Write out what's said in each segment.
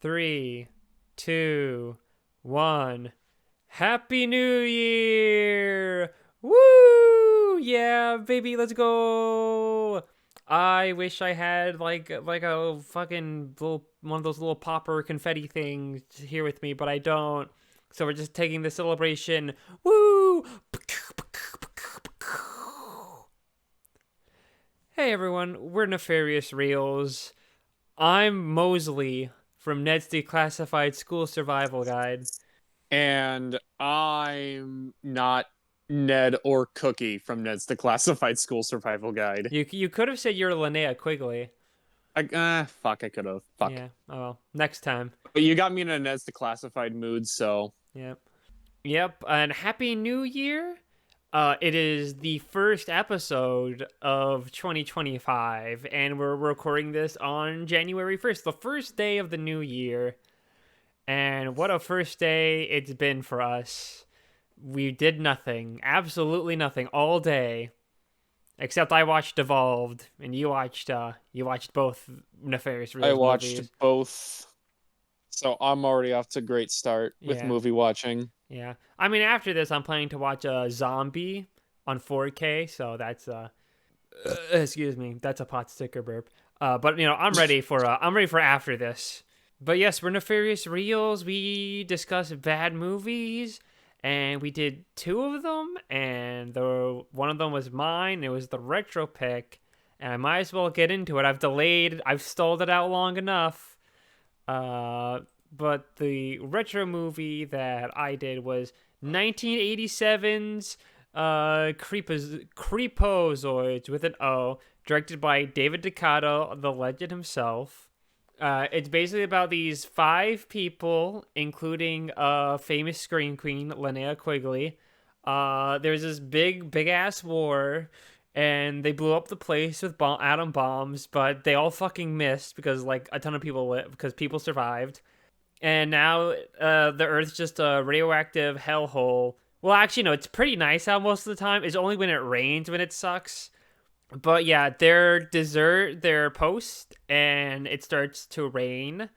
Three, two, one. Happy New Year! Woo! Yeah, baby, let's go. I wish I had like a fucking little one of those little popper confetti things here with me, but I don't. So we're just taking the celebration. Woo! Hey everyone, we're Nefarious Reels. I'm Mosley from Ned's Declassified School Survival Guide. And I'm not Ned or Cookie from Ned's Declassified School Survival Guide. You could have said you're Linnea Quigley. Fuck, I could have. Fuck. Yeah. Oh well. Next time. But you got me in a Ned's Declassified mood, so. Yep. Yep. And Happy New Year. It is the first episode of 2025, and we're recording this on January 1st, the first day of the new year. And what a first day it's been for us. We did nothing, absolutely nothing, all day. Except I watched Devolved, and you watched both Nefarious I Reels watched movies. both. So I'm already off to a great start with Yeah, movie watching. yeah. I mean, after this, I'm planning to watch a Zombie on 4K, so that's excuse me, that's a pot sticker burp. But I'm ready for after this. But yes, we're Nefarious Reels. We discuss bad movies, and we did two of them, and one of them was mine. It was the retro pick, and I might as well get into it. I've stalled it out long enough. But the retro movie that I did was 1987's Creepozoids with an O, directed by David Decado, the legend himself. It's basically about these five people, including famous scream queen Linnea Quigley. There's this big ass war, and they blew up the place with atom bombs, but they all fucking missed because like a ton of people because people survived, and now the Earth's just a radioactive hellhole. Well, actually, no, it's pretty nice out most of the time. It's only when it rains when it sucks. But yeah, their post, and it starts to rain,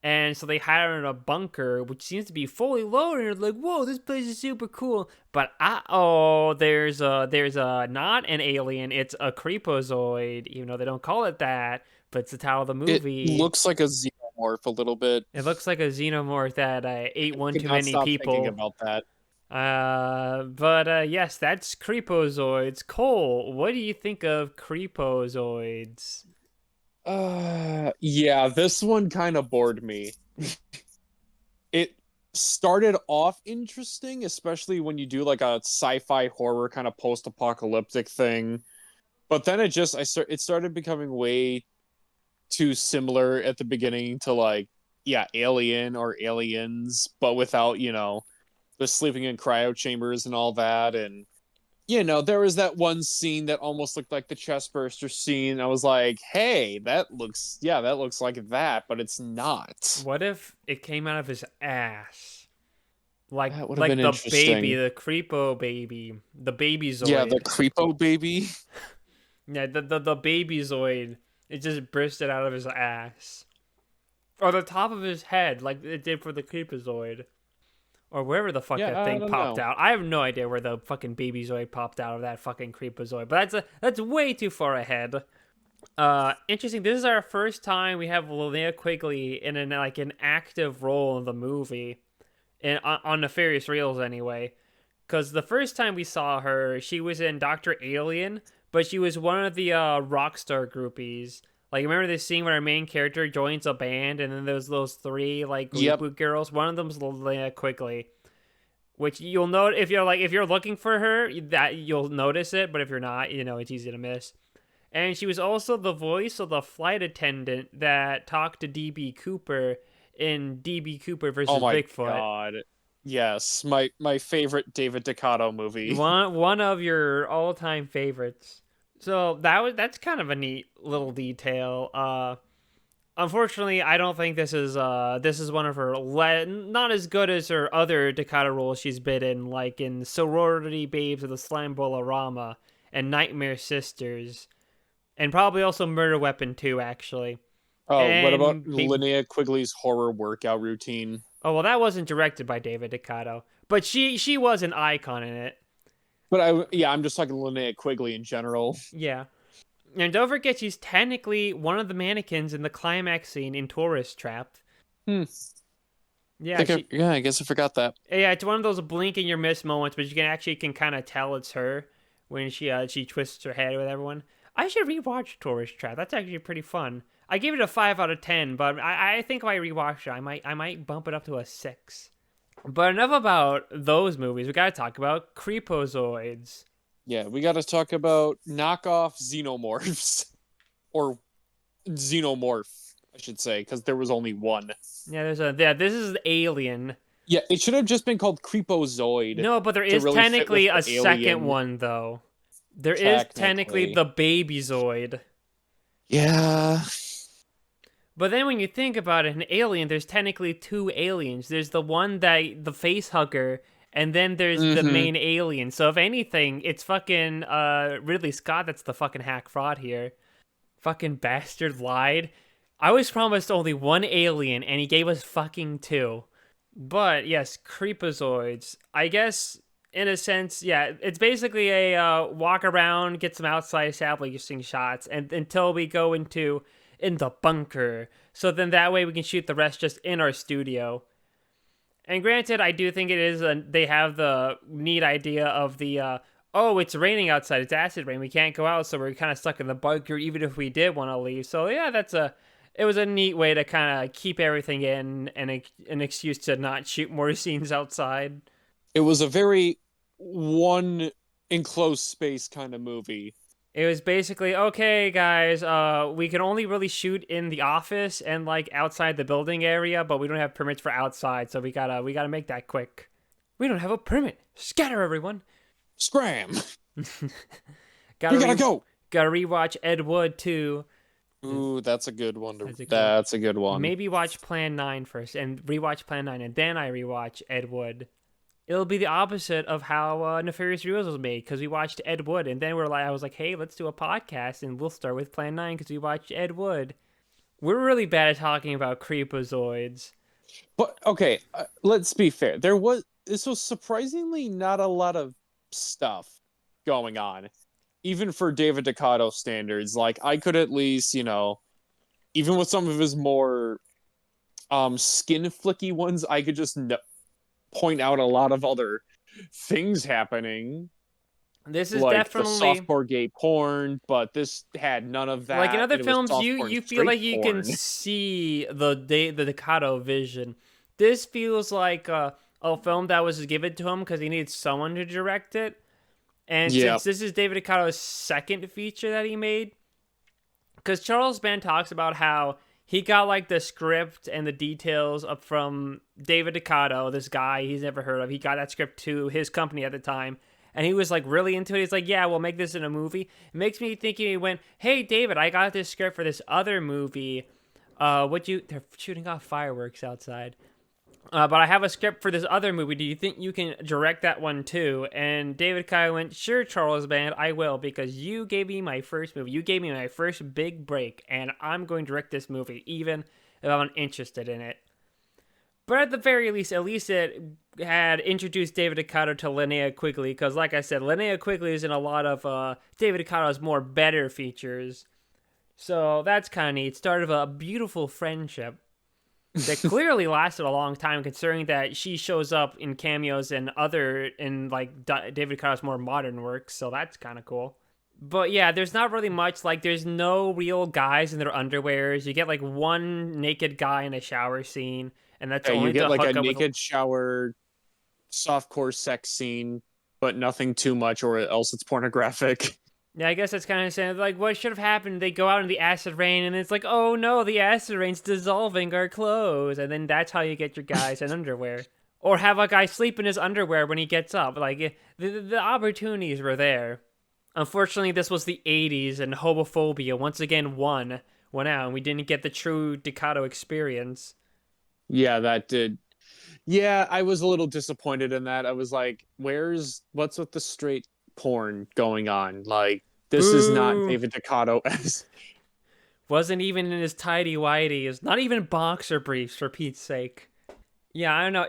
and so they hide in a bunker, which seems to be fully loaded. Like, whoa, this place is super cool. But there's a not an alien, it's a creepozoid, even though they don't call it that. But it's the title of the It movie. looks like a xenomorph a little bit. It looks like a xenomorph that ate one Could too not many stop thinking people. about that. But yes, that's Creepozoids. Cole, what do you think of Creepozoids? Yeah, this one kind of bored me. It started off interesting, especially when you do like a sci-fi horror kind of post-apocalyptic thing. But then it started becoming way too similar at the beginning to like, yeah, Alien or Aliens, but without, the sleeping in cryo chambers and all that. And there was that one scene that almost looked like the chestburster scene. I was like, hey, that looks like that, but it's not. What if it came out of his ass? Like That would have like been the baby, interesting. the Creepo baby, the Yeah, the babyzoid. Creepo baby. Yeah, the babyzoid. It just bursted out of his ass. Or the top of his head, like it did for the Creepozoid. Or wherever the fuck Yeah, that I thing don't popped know. out. I have no idea where the fucking babyzoid popped out of that fucking Creepozoid. But that's way too far ahead. Interesting. This is our first time we have Linnea Quigley in an active role in the movie, on Nefarious Reels anyway. Because the first time we saw her, she was in Doctor Alien, but she was one of the Rockstar groupies. Like, remember this scene where our main character joins a band, and then there's those three like Yep. reboot girls. One of them's Linnea Quigley, which you'll note if you're looking for her, that you'll notice it. But if you're not, it's easy to miss. And she was also the voice of the flight attendant that talked to DB Cooper in DB Cooper Oh versus my Bigfoot. god. Yes, my favorite David Decado movie. One of your all time favorites. So that's kind of a neat little detail. Unfortunately, I don't think this is one of her not as good as her other Dakota roles she's been in, like in Sorority Babes of the Slime Bolorama and Nightmare Sisters, and probably also Murder Weapon 2, actually. Oh, what about and maybe. Linnea Quigley's horror workout routine? Oh well, that wasn't directed by David Decado, but she was an icon in it. But I'm just talking Linnea Quigley in general. Yeah. And don't forget, she's technically one of the mannequins in the climax scene in Tourist Trap. Hmm. Yeah, I guess I forgot that. yeah, it's one of those blink and you miss moments, but you can kind of tell it's her when she twists her head with everyone. I should rewatch Tourist Trap. That's actually pretty fun. I gave it a 5 out of 10, but I think if I rewatch it, I might bump it up to a 6. But enough about those movies. We gotta talk about Creepozoids. Yeah, we got to talk about knockoff xenomorphs or xenomorph, I should say, because there was only one. This is Alien. Yeah, it should have just been called Creepozoid No, but there to is really fit with technically a the second alien. one though. There is technically Technically, the Babyzoid. yeah. But then when you think about it, in Alien, there's technically two aliens. There's the one that the face hugger, and then there's the Mm-hmm. main alien. So if anything, it's fucking Ridley Scott that's the fucking hack fraud here. Fucking bastard lied. I was promised only one alien, and he gave us fucking two. But yes, Creepozoids. I guess in a sense, yeah, it's basically a walk around, get some outside establishing shots, and until we go in the bunker. So then that way we can shoot the rest just in our studio. And granted, I do think it is they have the neat idea of the oh, it's raining outside, it's acid rain, we can't go out, so we're kind of stuck in the bunker even if we did want to leave. So yeah, it was a neat way to kind of keep everything in and an excuse to not shoot more scenes outside. It was a very one enclosed space kind of movie. It was basically, okay, guys, we can only really shoot in the office and like outside the building area, but we don't have permits for outside, so we gotta make that quick. We don't have a permit. Scatter, everyone. Scram! Gotta We gotta go! gotta rewatch Ed Wood too. Ooh, that's a good one. That's a good one. That's a good one. Maybe watch Plan 9 first and rewatch Plan 9, and then I rewatch Ed Wood. It'll be the opposite of how Nefarious Reels was made, because we watched Ed Wood, and then I was like, hey, let's do a podcast, and we'll start with Plan 9 because we watched Ed Wood. We're really bad at talking about Creepozoids. But okay, let's be fair. This was surprisingly not a lot of stuff going on, even for David Decado standards. Like I could at least, even with some of his more skin flicky ones, I could just point out a lot of other things happening. This is Like the definitely softcore gay porn, but this had none of that. like in other It was films. softcore You feel straight like you can porn. see the Decado vision. This feels like a film that was given to him because he needed someone to direct it. And Yeah. since this is David Ricardo's second feature that he made, because Charles Band talks about how he got like the script and the details up from David Decado, this guy he's never heard of. He got that script to his company at the time, and he was like really into it. He's like, "Yeah, we'll make this in a movie." It makes me think he went, "Hey, David, I got this script for this other movie. They're shooting off fireworks outside." But I have a script for this other movie. Do you think you can direct that one too? And David Kai went, sure, Charles Band, I will, because you gave me my first movie. You gave me my first big break, and I'm going to direct this movie, even if I'm interested in it. But at the very least, at least it had introduced David Decado to Linnea Quigley, because like I said, Linnea Quigley is in a lot of David Decado's more better features. So that's kind of neat. Start of a beautiful friendship that clearly lasted a long time, considering that she shows up in cameos and like David Carter's more modern works, so that's kind of cool. But yeah, there's not really much. Like, there's no real guys in their underwears. You get like one naked guy in a shower scene, and that's only You get to like hook a up with. naked shower, softcore sex scene, but nothing too much, or else it's pornographic. Yeah, I guess that's kind of saying, like, what should have happened? They go out in the acid rain, and it's like, oh no, the acid rain's dissolving our clothes. And then that's how you get your guys in underwear. Or have a guy sleep in his underwear when he gets up. Like, the opportunities were there. Unfortunately, this was the 80s, and homophobia once again won out, and we didn't get the true Decado experience. Yeah, that did. Yeah, I was a little disappointed in that. I was like, what's with the straight porn going on? Like, this is not Boo. David Decado as Wasn't even in his tidy whities. Not even boxer briefs, for Pete's sake. Yeah, I don't know.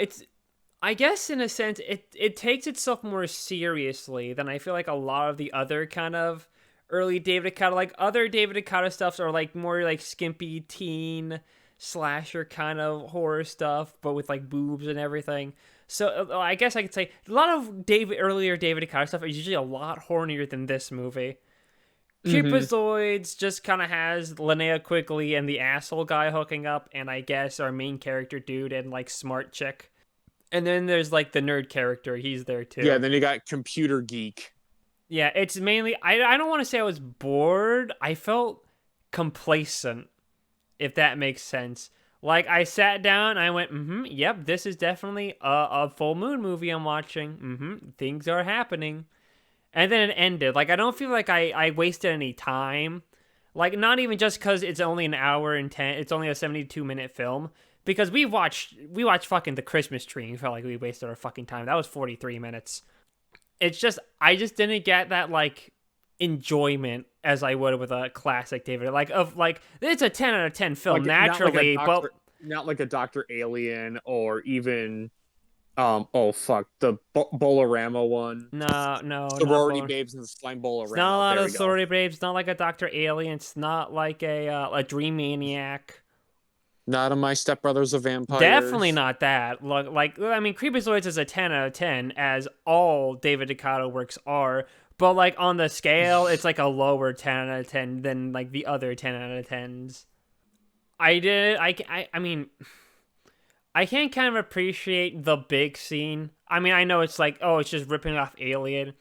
I guess in a sense, it takes itself more seriously than I feel like a lot of the other kind of early David Dakota. Like other David Dakota stuffs are like more like skimpy teen slasher kind of horror stuff, but with like boobs and everything. So I guess I could say a lot of earlier David Dakota stuff is usually a lot hornier than this movie. Mm-hmm. Creepozoids just kind of has Linnea Quigley and the asshole guy hooking up, and I guess our main character dude and like smart chick. And then there's like the nerd character, he's there too. Yeah, then you got computer geek. Yeah, it's mainly I don't want to say I was bored. I felt complacent, if that makes sense. Like I sat down, I went, yep, this is definitely a full moon movie I'm watching. Things are happening. And then it ended. Like I don't feel like I wasted any time. Like not even just because it's only an hour and 10. It's only a 72-minute film. Because we watched fucking The Christmas Tree and felt like we wasted our fucking time. That was 43 minutes. It's just I just didn't get that like enjoyment as I would with a classic David. Like it's a 10 out of 10 film Like, naturally, but not like a Doctor Alien or even oh fuck, the Bolorama one. no, Sorority Babes and the Slime Bolorama. It's not a lot there of sorority babes. It's not like a Dr. Alien. It's not like a Dream Maniac. Not of My Stepbrother's a Vampire. Definitely not that. Like I mean, Creepozoids is a 10 out of 10, as all David Decado works are. But like on the scale, it's like a lower 10 out of 10 than like the other 10 out of 10s. I mean, I can kind of appreciate the big scene. I mean, I know it's like, oh, it's just ripping off Alien.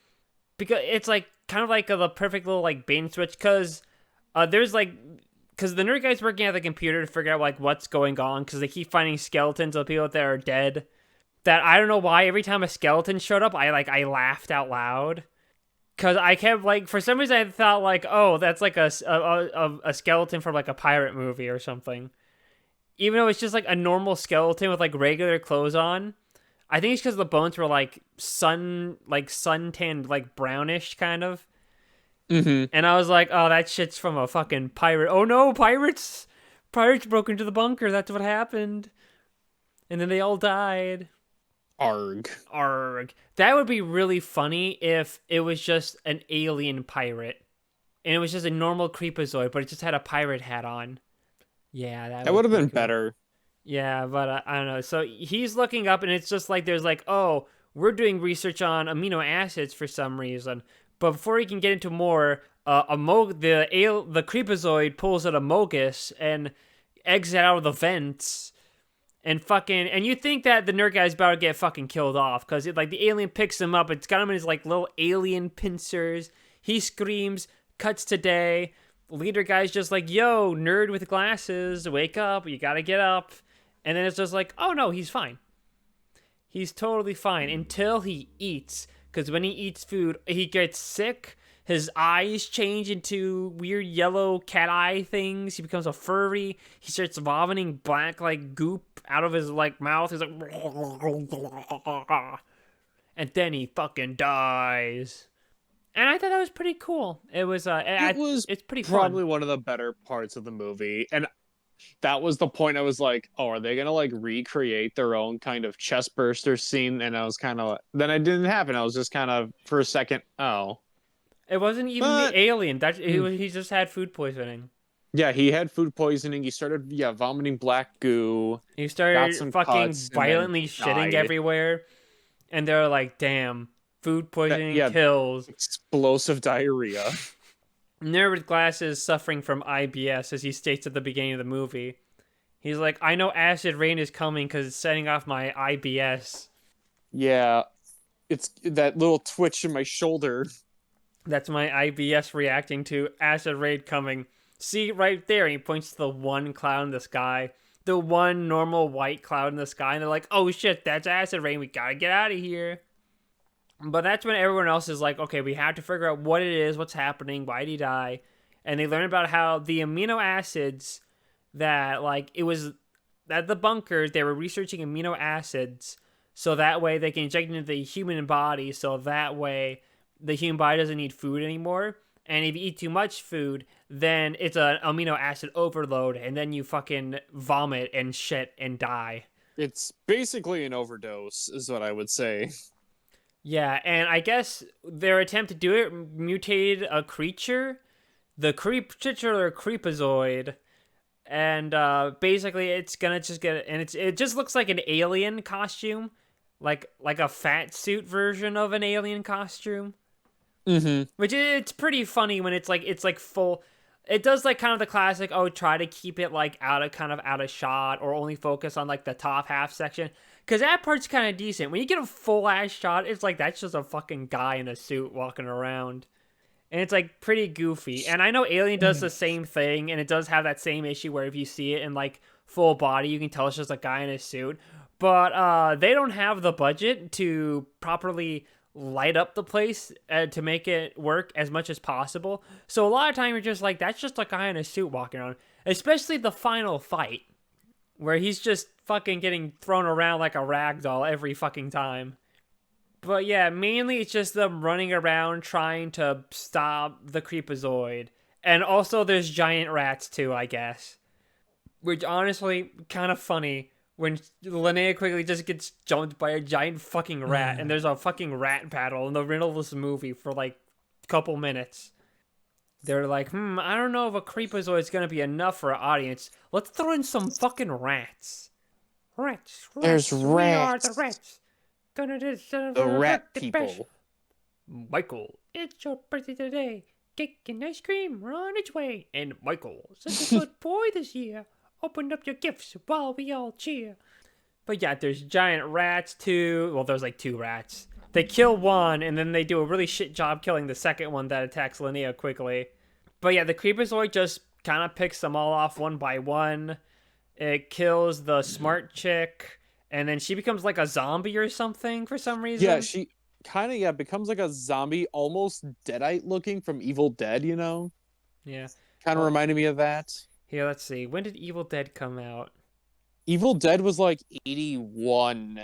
Because it's like kind of like the perfect little like bait and switch. Because there's like, because the nerd guy's working at the computer to figure out like what's going on. Because they keep finding skeletons of people that are dead. That I don't know why every time a skeleton showed up, I laughed out loud. Because I kept like, for some reason I thought like, oh, that's like a skeleton from like a pirate movie or something. Even though it's just like a normal skeleton with like regular clothes on. I think it's because the bones were like suntanned, like brownish kind of. Mm-hmm. And I was like, oh, that shit's from a fucking pirate. Oh no, pirates broke into the bunker. That's what happened. And then they all died. Arg. That would be really funny if it was just an alien pirate. And it was just a normal Creepozoid, but it just had a pirate hat on. Yeah, that would have been cool. better. Yeah, but I don't know. So he's looking up, and it's just like there's like, oh, we're doing research on amino acids for some reason. But before he can get into more, the Creepozoid pulls out a Mogus and exits out of the vents, and you think that the nerd guy's about to get fucking killed off because like the alien picks him up. It's got him in his like little alien pincers. He screams. Cuts to day. Leader guy's just like, yo, nerd with glasses, wake up, you gotta get up. And then it's just like, oh no, he's fine. He's totally fine until he eats. Because when he eats food, he gets sick. His eyes change into weird yellow cat eye things. He becomes a furry. He starts vomiting black like goop out of his like mouth. He's like, and then he fucking dies. And I thought that was pretty cool. It's pretty probably fun. One of the better parts of the movie. And that was the point I was like, oh, are they going to like recreate their own kind of chest burster scene? And I was kind of, then it didn't happen. I was just kind of, for a second, oh. It wasn't even the alien. He just had food poisoning. Yeah, he had food poisoning. He started, vomiting black goo. He started fucking violently shitting everywhere. And they're like, damn. Food poisoning kills. Explosive diarrhea. Nerd with glasses suffering from IBS, as he states at the beginning of the movie. He's like, I know acid rain is coming because it's setting off my IBS. Yeah. It's that little twitch in my shoulder. That's my IBS reacting to acid rain coming. See, right there. He points to the one cloud in the sky. The one normal white cloud in the sky. And they're like, oh shit, that's acid rain. We gotta get out of here. But that's when everyone else is like, okay, we have to figure out what it is, what's happening, why did he die? And they learn about how the amino acids that, like, it was at the bunkers, they were researching amino acids so that way they can inject into the human body so that way the human body doesn't need food anymore. And if you eat too much food, then it's an amino acid overload, and then you fucking vomit and shit and die. It's basically an overdose, is what I would say. Yeah, and I guess their attempt to do it mutated a creature, the titular Creepozoid, and basically it's gonna just get, and it just looks like an alien costume, like a fat suit version of an alien costume. Mm-hmm. Which it's pretty funny when it's like full. It does like kind of the classic, oh, try to keep it like out of shot, or only focus on like the top half section, because that part's kind of decent. When you get a full ass shot, it's like that's just a fucking guy in a suit walking around, and it's like pretty goofy. And I know Alien does the same thing, and it does have that same issue where if you see it in like full body, you can tell it's just a guy in a suit. But they don't have the budget to properly light up the place to make it work as much as possible. So a lot of time you're just like, that's just a guy in a suit walking around. Especially the final fight, where he's just fucking getting thrown around like a rag doll every fucking time. But yeah, mainly it's just them running around trying to stop the Creepozoid. And also there's giant rats too, I guess. Which honestly, kind of funny when Linnea Quigley just gets jumped by a giant fucking rat, and there's a fucking rat battle in the middle of this movie for like a couple minutes. They're like, I don't know if a Creepozoid is gonna be enough for an audience. Let's throw in some fucking rats. Rats. There's We are rats. the rats. Gonna do The rat people. Michael, it's your birthday today. Cake and ice cream are on its way. And Michael, such a good boy this year. Open up your gifts while we all cheer. But yeah, there's giant rats too. Well, there's like 2 rats. They kill one, and then they do a really shit job killing the second one that attacks Linnea quickly. But yeah, the Creepozoid just kind of picks them all off one by one. It kills the smart chick, and then she becomes like a zombie or something for some reason. Yeah, she kind of becomes like a zombie, almost Deadite looking from Evil Dead, you know? Yeah. Kind of reminded me of that. Here, let's see. When did Evil Dead come out? Evil Dead was like 81.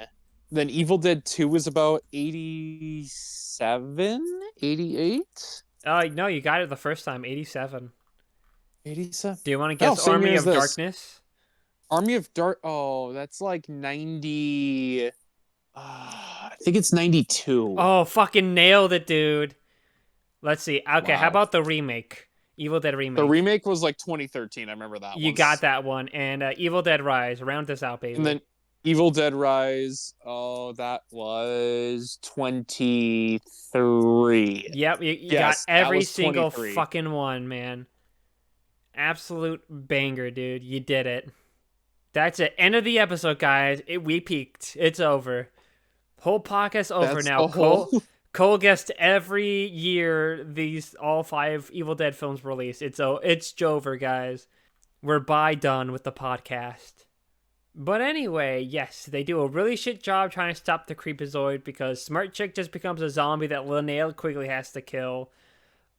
Then Evil Dead 2 was about 87? 88? No, you got it the first time, 87. 87? Do you want to guess same Army year of as this. Darkness? Army of Dark. Oh, that's like 90. I think it's 92. Oh, fucking nailed it, dude. Let's see. Okay, how Wow. about the remake? Evil Dead remake. The remake was like 2013. I remember that one. You got that one. And Evil Dead Rise. Round this out, baby. And then Evil Dead Rise. Oh, that was 23. Yep, you Yes, got that every was single 23. fucking one, man. Absolute banger, dude. You did it. That's it. End of the episode, guys. We peaked. It's over. Whole podcast over That's now. the whole- Cole guessed every year all 5 Evil Dead films released. It's Jover, guys. We're done with the podcast. But anyway, yes, they do a really shit job trying to stop the Creepozoid because Smart Chick just becomes a zombie that Linnea Quigley has to kill.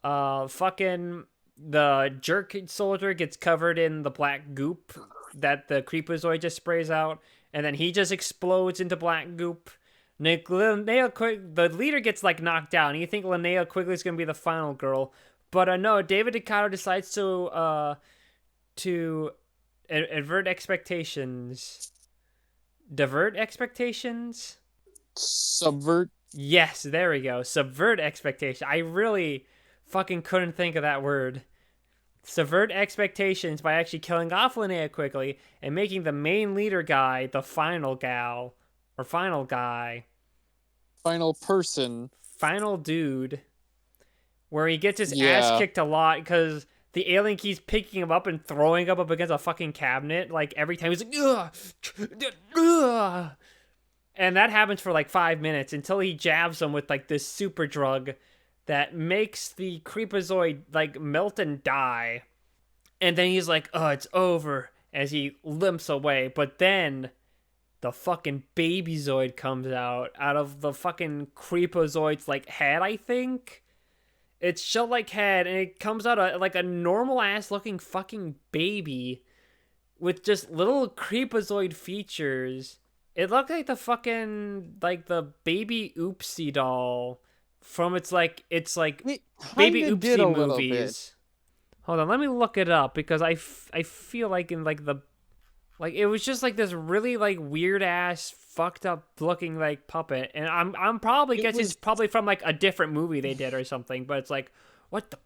Fucking the jerk soldier gets covered in the black goop that the Creepozoid just sprays out, and then he just explodes into black goop. The leader gets like knocked down. You think Linnea Quigley's gonna be the final girl, but no. David Ducado decides to avert expectations. Divert expectations. Subvert. Yes, there we go. Subvert expectations. I really fucking couldn't think of that word. Subvert expectations by actually killing off Linnea Quigley and making the main leader guy the final gal. Or final guy. Final person. Final dude. Where he gets his ass kicked a lot because the alien keeps picking him up and throwing him up against a fucking cabinet. Like every time he's like, ugh, ugh. And that happens for like 5 minutes until he jabs him with like this super drug that makes the Creepozoid like melt and die. And then he's like, oh, it's over, as he limps away. But then the fucking Babyzoid comes out of the fucking Creepozoid's like head, I think. It's shell-like head, and it comes out like a normal-ass looking fucking baby with just little Creepozoid features. It looked like the fucking, like the baby Oopsie doll from it's like It baby kind of did oopsie a little bit. movies. Hold on, let me look it up because I feel like in like the like it was just like this really like weird ass fucked up looking like puppet, and I'm probably It guess it's was. probably from like a different movie they did or something, but it's like what the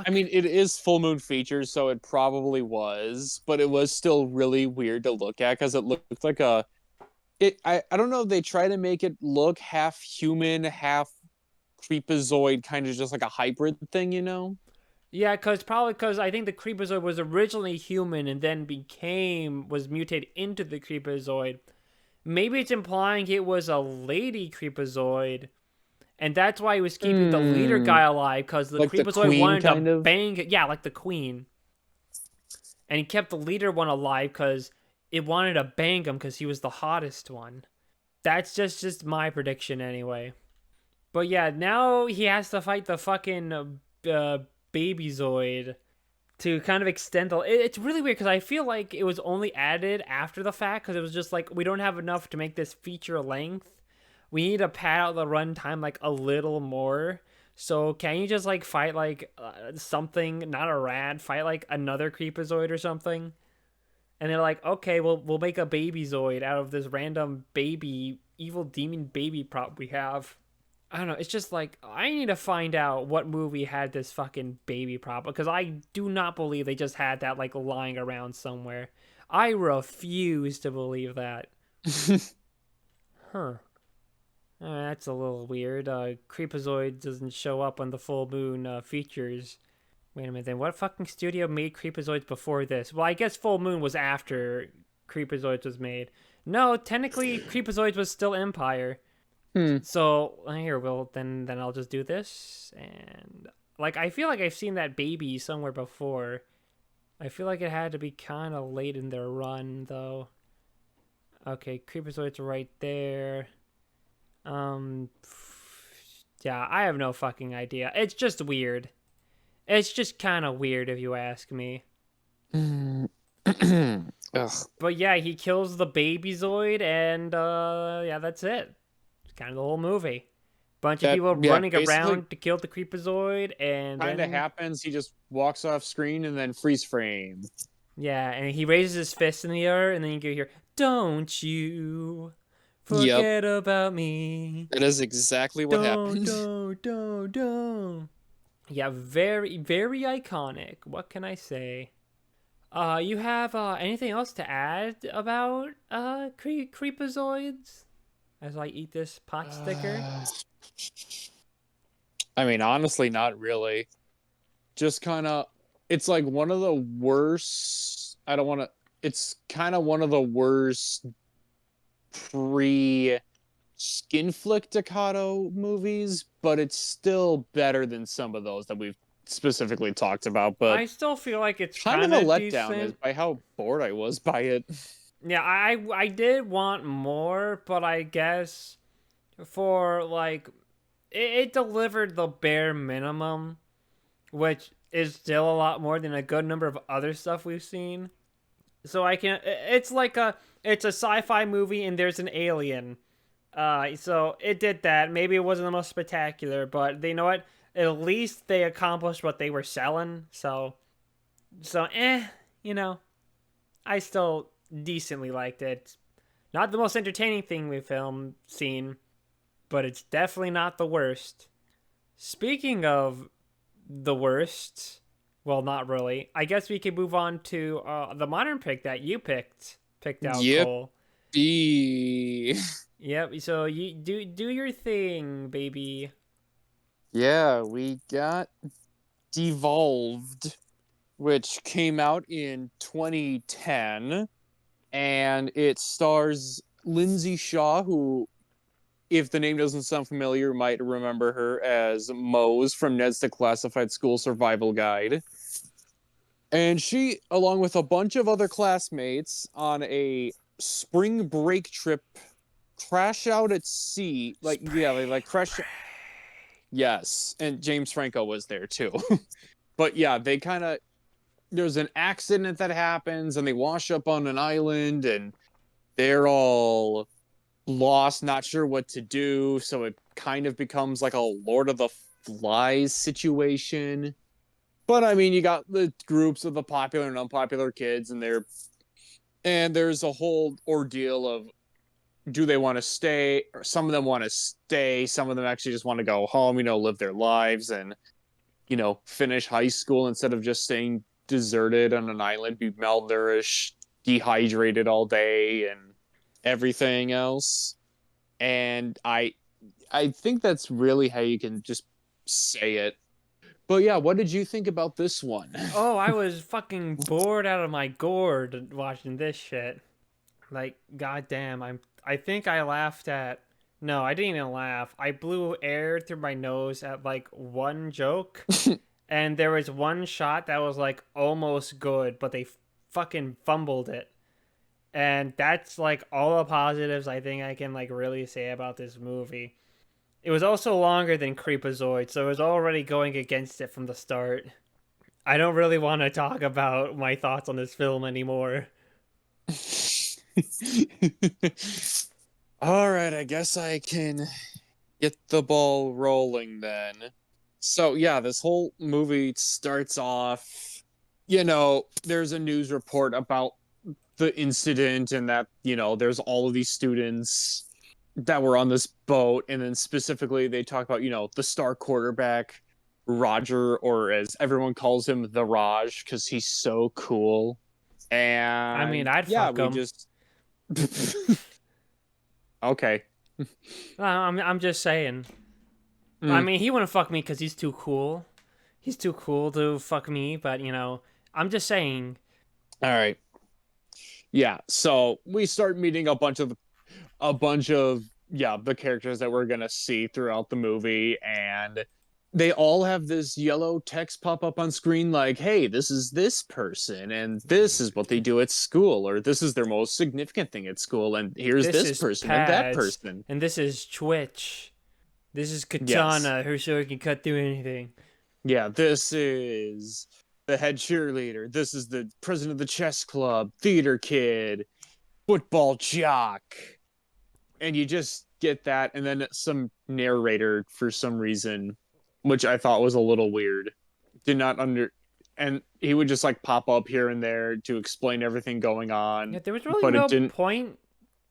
I fuck? mean, it is full moon features, so it probably was, but it was still really weird to look at because it looked like a. I don't know if they try to make it look half human, half creepazoid, kind of just like a hybrid thing, you know? Yeah, because I think the Creepozoid was originally human and then was mutated into the Creepozoid. Maybe it's implying it was a lady Creepozoid, and that's why he was keeping the leader Hmm. guy alive because the Like the Creepozoid queen, wanted to kind of. bang. Yeah, like the queen, and he kept the leader one alive because it wanted to bang him because he was the hottest one. That's just my prediction anyway. But yeah, now he has to fight the fucking Babyzoid to kind of extend the. It's really weird because I feel like it was only added after the fact because it was just like we don't have enough to make this feature length. We need to pad out the runtime like a little more. So can you just like fight like something, not a rat, fight like another Creepozoid or something? And they're like, okay, we'll make a Babyzoid out of this random baby evil demon baby prop we have. I don't know. It's just like I need to find out what movie had this fucking baby prop because I do not believe they just had that like lying around somewhere. I refuse to believe that. Huh. That's a little weird. Creepozoid doesn't show up on the full moon features. Wait a minute, then what fucking studio made Creepozoids before this? Well, I guess Full Moon was after Creepozoids was made. No, technically Creepozoids was still Empire. Hmm. So here, well then I'll just do this and like I feel like I've seen that baby somewhere before. I feel like it had to be kind of late in their run though. Okay, Creepozoid's right there. Um, yeah, I have no fucking idea. It's just weird. It's just kind of weird if you ask me. Ugh. But yeah, he kills the Babyzoid, and yeah, that's it. It's kind of the whole movie. Bunch of That, people yeah, running basically around to kill the Creepozoid, and kind of then happens. He just walks off screen and then freeze frame. yeah, and he raises his fist in the air, and then you can hear, "Don't you Yep, forget about me? that is exactly what happened. Don't." Yeah, very, very iconic. What can I say? You have anything else to add about Creepozoids? As I eat this pot sticker. I mean, honestly, not really. Just kind of, it's like one of the worst. I don't want to. It's kind of one of the worst pre skin flick Decado movies, but it's still better than some of those that we've specifically talked about. But I still feel like it's kind of kind a of letdown is decent. by how bored I was by it. Yeah, I did want more, but I guess for like it delivered the bare minimum, which is still a lot more than a good number of other stuff we've seen. So I can it's a sci-fi movie and there's an alien. So it did that. Maybe it wasn't the most spectacular, but they know what? At least they accomplished what they were selling. So you know, I still decently liked it. Not the most entertaining thing we've seen, but it's definitely not the worst. Speaking of the worst, well, not really. I guess we could move on to the modern pick that you picked out, Yep. Cole. Yep. So you do your thing, baby. Yeah, we got Devolved, which came out in 2010, and it stars Lindsay Shaw, who, if the name doesn't sound familiar, might remember her as Mose from Ned's Declassified School Survival Guide. And she, along with a bunch of other classmates, on a spring break trip, crash out at sea. Like, yeah, they like crash. Yes, and James Franco was there too. But yeah, they kind of, there's an accident that happens and they wash up on an island and they're all lost, not sure what to do. So it kind of becomes like a Lord of the Flies situation. But I mean, you got the groups of the popular and unpopular kids, and there's a whole ordeal of do they want to stay? Or some of them want to stay. Some of them actually just want to go home, live their lives and, finish high school instead of just staying deserted on an island, be malnourished, dehydrated all day and everything else. And I think that's really how you can just say it. But yeah, what did you think about this one? Oh, I was fucking bored out of my gourd watching this shit. Like, goddamn, I think I laughed at. No, I didn't even laugh. I blew air through my nose at like one joke, and there was one shot that was like almost good, but they fucking fumbled it. And that's like all the positives I think I can like really say about this movie. It was also longer than Creepozoid, so it was already going against it from the start. I don't really want to talk about my thoughts on this film anymore. All right, I guess I can get the ball rolling then. So, yeah, this whole movie starts off, there's a news report about the incident and that, there's all of these students that were on this boat. And then specifically, they talk about, the star quarterback, Roger, or as everyone calls him, the Raj, because he's so cool. I mean, And I'd yeah, fuck we him. just. Okay. I'm just saying. I Mm. mean, he wouldn't fuck me because he's too cool. He's too cool to fuck me, but I'm just saying. All right. Yeah. So we start meeting a bunch of yeah, the characters that we're gonna see throughout the movie, and they all have this yellow text pop up on screen like, hey, this is this person, and this is what they do at school, or this is their most significant thing at school, and here's This this is person and that Pads, person. and this is Twitch. This is Yes. Katana, who so he can cut through anything. Yeah, this is the head cheerleader. This is the president of the chess club, theater kid, football jock. And you just get that, and then some narrator for some reason, which I thought was a little weird. Did not under, and he would just like pop up here and there to explain everything going Yeah, on, there was really but it no didn't. point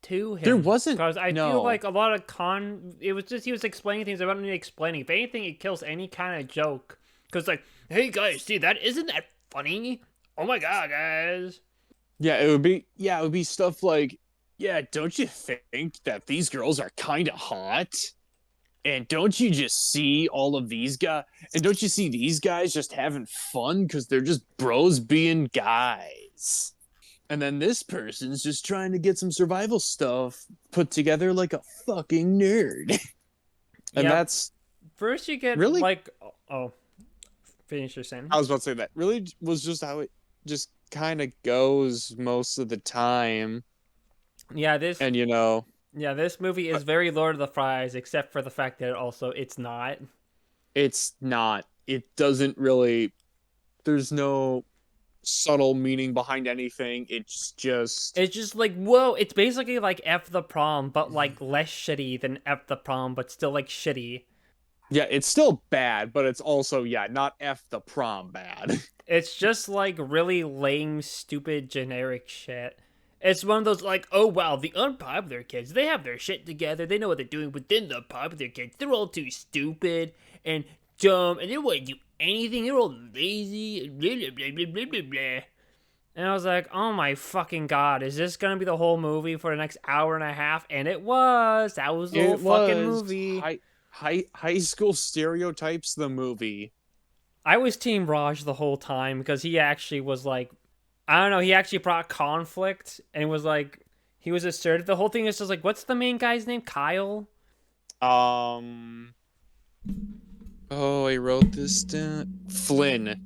to There him wasn't. because I feel No. like a lot of it was just he was explaining things about me explaining. If anything, it kills any kind of joke. Because like, hey guys, see that? Isn't that funny? Oh my god, guys. Yeah, it would be stuff like, yeah, don't you think that these girls are kind of hot? And don't you just see all of these guys? And don't you see these guys just having fun because they're just bros being guys? And then this person's just trying to get some survival stuff put together like a fucking nerd. And Yeah, that's first you get really, like, oh, finish your I sentence. was about to say that really was just how it just kind of goes most of the time. Yeah, this And, yeah this movie uh, is very Lord of the Flies, except for the fact that it's not. it's not, it doesn't really, there's no subtle meaning behind anything. It's just, It's just like, whoa, it's basically like F the prom, but like less shitty than F the prom, but still like shitty. yeah, it's still bad, but it's also, yeah, not F the prom bad. It's just like really lame, stupid, generic shit. It's one of those like, oh wow, the unpopular kids, they have their shit together, they know what they're doing, but then the popular kids, they're all too stupid and dumb, and they don't want to do anything, they're all lazy, and blah, blah, blah, blah, blah, blah, blah. And I was like, oh my fucking god, is this gonna be the whole movie for the next hour and a half? And it was. That was the whole It fucking was movie. high school stereotypes the movie. I was Team Raj the whole time because he actually was like, I don't know, he actually brought conflict and it was like, he was assertive. The whole thing is just like, what's the main guy's name? Kyle? Um oh, I wrote this down. Flynn.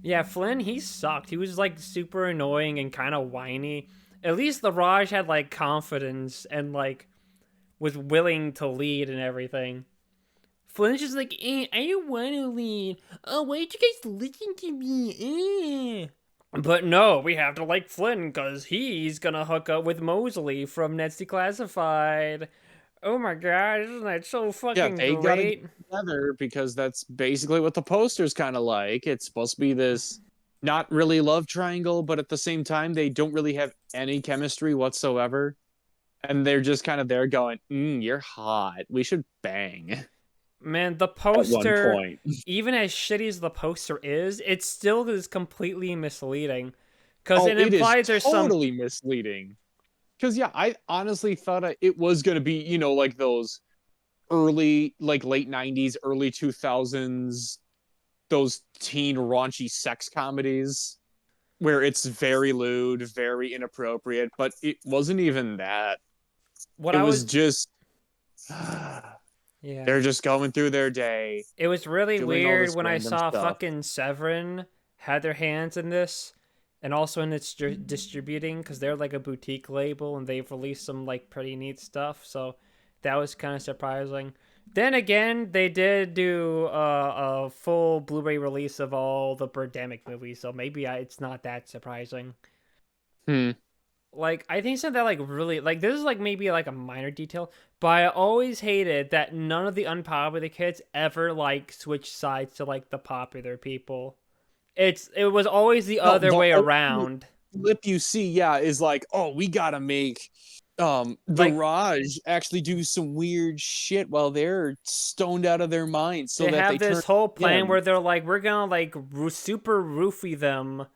Yeah, Flynn, he sucked. He was like super annoying and kind of whiny. At least the Raj had like confidence and like was willing to lead and everything. Flynn's just like, I don't want to lead. Oh, why don't you guys listen to me? But no, we have to like Flynn because he's gonna hook up with Mosley from Ned's Declassified. Oh my god, isn't that so Yeah, fucking they gotta get great? together because that's basically what the poster's kind of like. It's supposed to be this not really love triangle, but at the same time, they don't really have any chemistry whatsoever. And they're just kind of there going, you're hot. We should bang Man, the at one poster, point. even as shitty as the poster is, it still is completely misleading. Because Oh, it it is implies there's some. totally misleading. Because, yeah, I honestly thought it was going to be, like those early, like late 90s, early 2000s, those teen raunchy sex comedies where it's very lewd, very inappropriate, but it wasn't even that. What It I was was. just Yeah. they're just going through their day, It was really doing all weird this when I random saw stuff. fucking Severin had their hands in this, and also in its distributing, because they're like a boutique label and they've released some like pretty neat stuff. So that was kind of surprising. Then again, they did do a full Blu-ray release of all the Birdemic movies, so maybe it's not that surprising. Hmm. Like I think something that like really like this is like maybe like a minor detail, but I always hated that none of the unpopular kids ever like switched sides to like the popular people. It was always the No, other the way only around. lip you see, yeah, is like, oh, we gotta make the Like Raj actually do some weird shit while they're stoned out of their minds so they that they have turn this whole plan him. where they're like we're gonna like super roofie them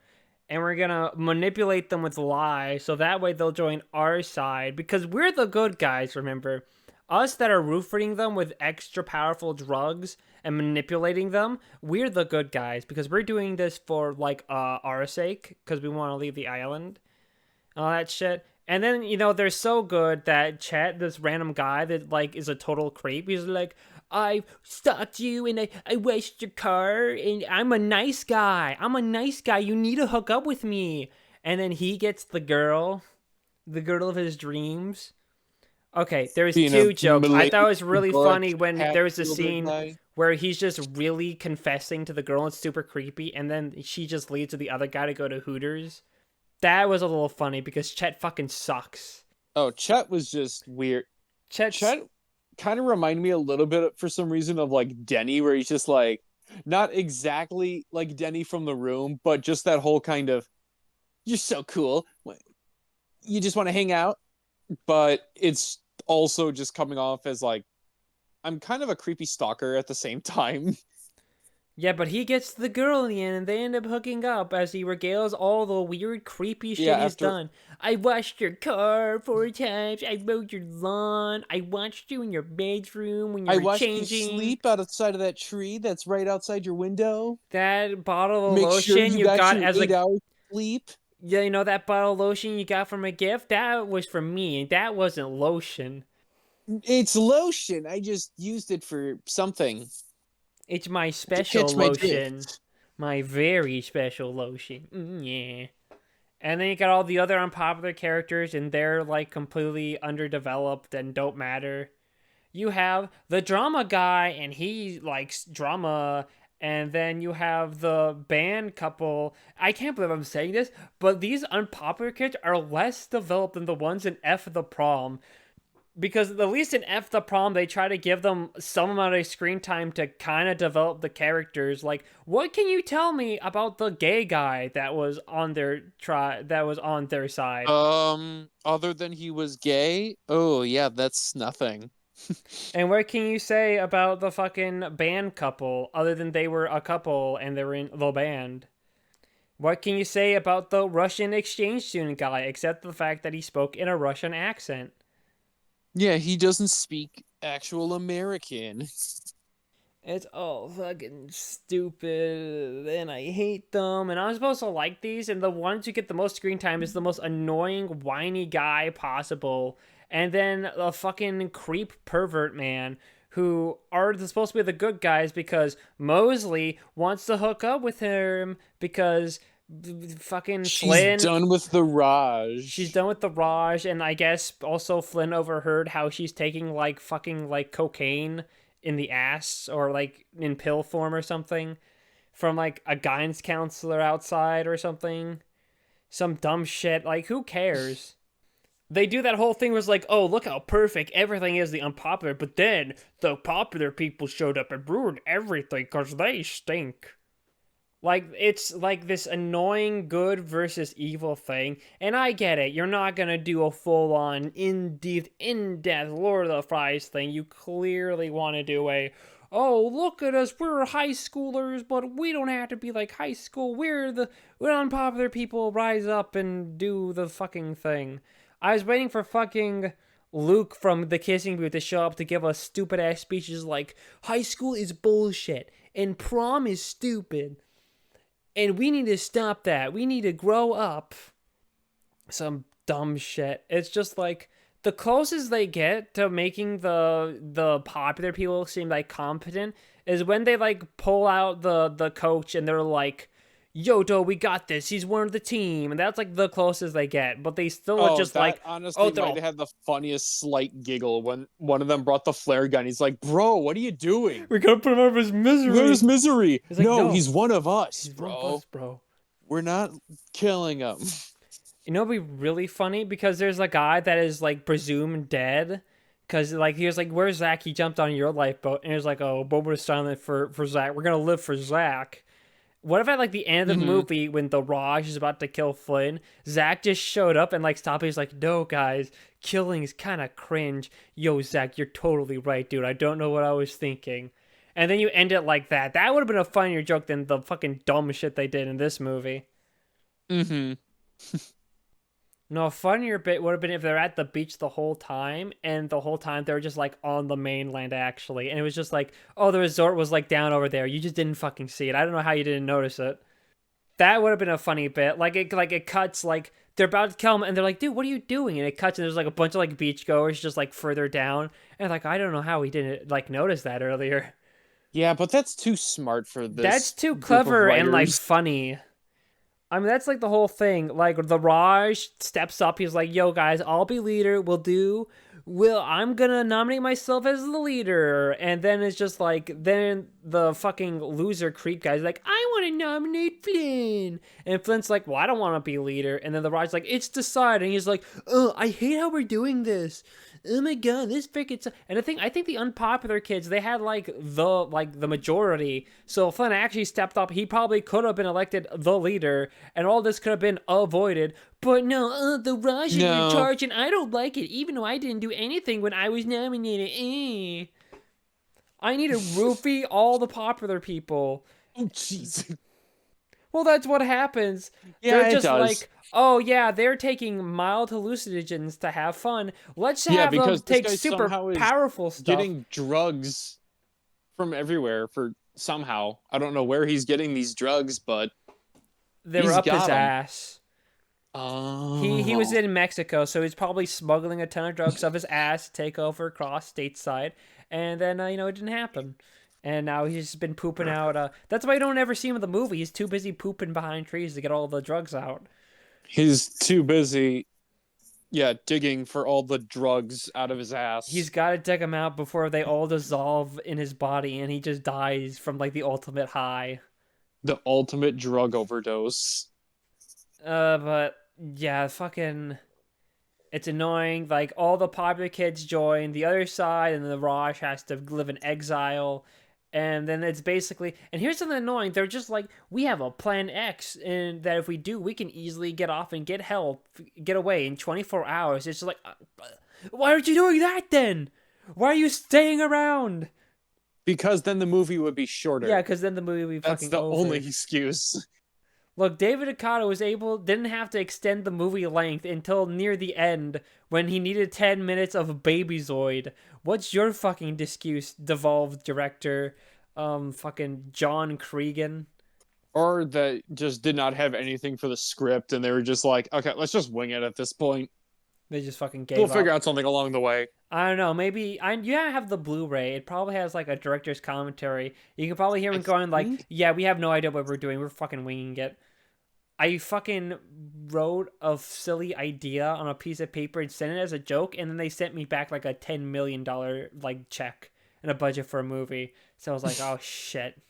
and we're gonna manipulate them with lies so that way they'll join our side because we're the good guys, remember, us that are roofing them with extra powerful drugs and manipulating them, we're the good guys because we're doing this for like our sake because we want to leave the island and all that shit. And then they're so good that Chet, this random guy that like is a total creep, he's like, I stalked you and I washed your car and I'm a nice guy. I'm a nice guy. You need to hook up with me. And then he gets the girl of his dreams. Okay, there's Being a two jokes. I thought it millennial was really Doric funny when there was a Hatfielder scene guy. where he's just really confessing to the girl. It's super creepy, and then she just leads with the other guy to go to Hooters. That was a little funny because Chet fucking sucks. Oh, Chet was just weird. Chet's Chet kind of reminded me a little bit for some reason of like Denny, where he's just like not exactly like Denny from The Room, but just that whole kind of you're so cool. You just want to hang out, but it's also just coming off as like I'm kind of a creepy stalker at the same time. Yeah, but he gets the girl in the end, and they end up hooking up as he regales all the weird, creepy Yeah, shit he's after done. I washed your car 4 times. I mowed your lawn. I watched you in your bedroom when you I were watched you changing. sleep outside of that tree that's right outside your window. That bottle of Make sure lotion you you got got your as a 8 hours sleep. yeah, that bottle of lotion you got from a gift that was for me. That wasn't lotion. It's lotion. I just used it for something It's my to special catch my lotion, drift. my very special lotion. Yeah. And then you got all the other unpopular characters, and they're like completely underdeveloped and don't matter. You have the drama guy, and he likes drama. And then you have the band couple. I can't believe I'm saying this, but these unpopular kids are less developed than the ones in F the Prom. Because at least in F the Prom, they try to give them some amount of screen time to kind of develop the characters. Like, what can you tell me about the gay guy that was on their side? Other than he was gay, oh yeah, that's nothing. And what can you say about the fucking band couple other than they were a couple and they were in the band? What can you say about the Russian exchange student guy except the fact that he spoke in a Russian accent? Yeah, he doesn't speak actual American. It's all fucking stupid, and I hate them. And I'm supposed to like these, and the ones who get the most screen time is the most annoying, whiny guy possible. And then a fucking creep pervert man who are supposed to be the good guys because Mosley wants to hook up with him because fucking She's Flynn, done with the she's Raj. done with the Raj, and I guess also Flynn overheard how she's taking like fucking like cocaine in the ass or like in pill form or something. from like a guidance counselor outside or something. Some dumb shit. Like, who cares? They do that whole thing was like, oh, look how perfect everything is, the unpopular, but then the popular people showed up and ruined everything because they stink. Like, it's like this annoying good versus evil thing, and I get it. You're not gonna do a full-on, in-depth Lord of the Flies thing. You clearly want to do a, oh, look at us, we're high schoolers, but we don't have to be like high school. We're unpopular people, rise up and do the fucking thing. I was waiting for fucking Luke from the Kissing Booth to show up to give us stupid-ass speeches like, high school is bullshit, and prom is stupid. And we need to stop that. We need to grow up. Some dumb shit. It's just like the closest they get to making the popular people seem like competent is when they like pull out the coach and they're like, Yodo, we got this. He's one of the team. And that's like the closest they get. But they still are just that like, honestly might have had the funniest slight giggle when one of them brought the flare gun. He's like, bro, what are you doing? we gotta put him out of his misery. Where's misery? He's like, no, no, he's one of us, He's bro. one of us, bro. We're not killing him. You know, it'd be really funny because there's a guy that is like presumed dead. Because like he was like, "Where's Zach? He jumped on your lifeboat," and he was like, "Oh, Boba was silent for Zach. We're gonna live for Zach." What if at like the end of the movie when the Raj is about to kill Flynn, Zach just showed up and like stopped. He's like, "No, guys, killing is kind of cringe." Yo, Zach, you're totally right, dude. I don't know what I was thinking. And then you end it like that. That would have been a funnier joke than the fucking dumb shit they did in this movie. Mm-hmm. No, a funnier bit would have been if they're at the beach the whole time, and the whole time they were just like on the mainland actually, and it was just like, oh, the resort was like down over there. You just didn't fucking see it. I don't know how you didn't notice it. That would have been a funny bit. Like it cuts like they're about to kill him, and they're like, dude, what are you doing? And it cuts, and there's like a bunch of like beachgoers just like further down, and like I don't know how we didn't like notice that earlier. Yeah, but that's too smart for this. That's too clever and like funny. I mean, that's like the whole thing. Like the Raj steps up. He's like, "Yo, guys, I'll be leader. I'm gonna nominate myself as the leader." And then it's just like, then the fucking loser creep guy's like, "I want to nominate Flynn." And Flynn's like, "Well, I don't want to be leader." And then the Raj's like, "It's decided." And he's like, "Oh, I hate how we're doing this. Oh my god, this freaking." And I think the unpopular kids, they had like the majority. So if Flynn actually stepped up, he probably could have been elected the leader, and all this could have been avoided. But no, the Raj is in charge, and I don't like it, even though I didn't do anything when I was nominated. I need to roofie all the popular people. Oh, jeez. Well, that's what happens. Yeah, they're just it does. like, oh yeah, they're taking mild hallucinogens to have fun. Let's have them take super powerful stuff. Getting drugs from everywhere for somehow. I don't know where he's getting these drugs, but they were up his ass. Oh. He was in Mexico, so he's probably smuggling a ton of drugs up his ass to take over across stateside, and then it didn't happen. And now he's just been pooping out. That's why you don't ever see him in the movie. He's too busy pooping behind trees to get all the drugs out. He's too busy, digging for all the drugs out of his ass. He's got to dig them out before they all dissolve in his body, and he just dies from like the ultimate high. The ultimate drug overdose. But yeah, fucking, it's annoying. Like all the popular kids join the other side, and then the Raj has to live in exile. And then it's basically, and here's something annoying. They're just like, we have a plan X, and that if we do, we can easily get off and get help, get away in 24 hours. It's just like, why aren't you doing that then? Why are you staying around? Because then the movie would be shorter. Yeah, because then the movie would be fucking over. That's the only excuse. Look, David Ducado didn't have to extend the movie length until near the end when he needed 10 minutes of Babyzoid. What's your fucking excuse, Devolved director, fucking John Cregan? Or that just did not have anything for the script and they were just like, okay, let's just wing it at this point. They just fucking gave up. We'll figure out something along the way. I don't know. Maybe you have the Blu-ray. It probably has like a director's commentary. You can probably hear him going like, "Yeah, we have no idea what we're doing. We're fucking winging it." I fucking wrote a silly idea on a piece of paper and sent it as a joke, and then they sent me back like a $10 million like check and a budget for a movie. So I was like, "Oh shit."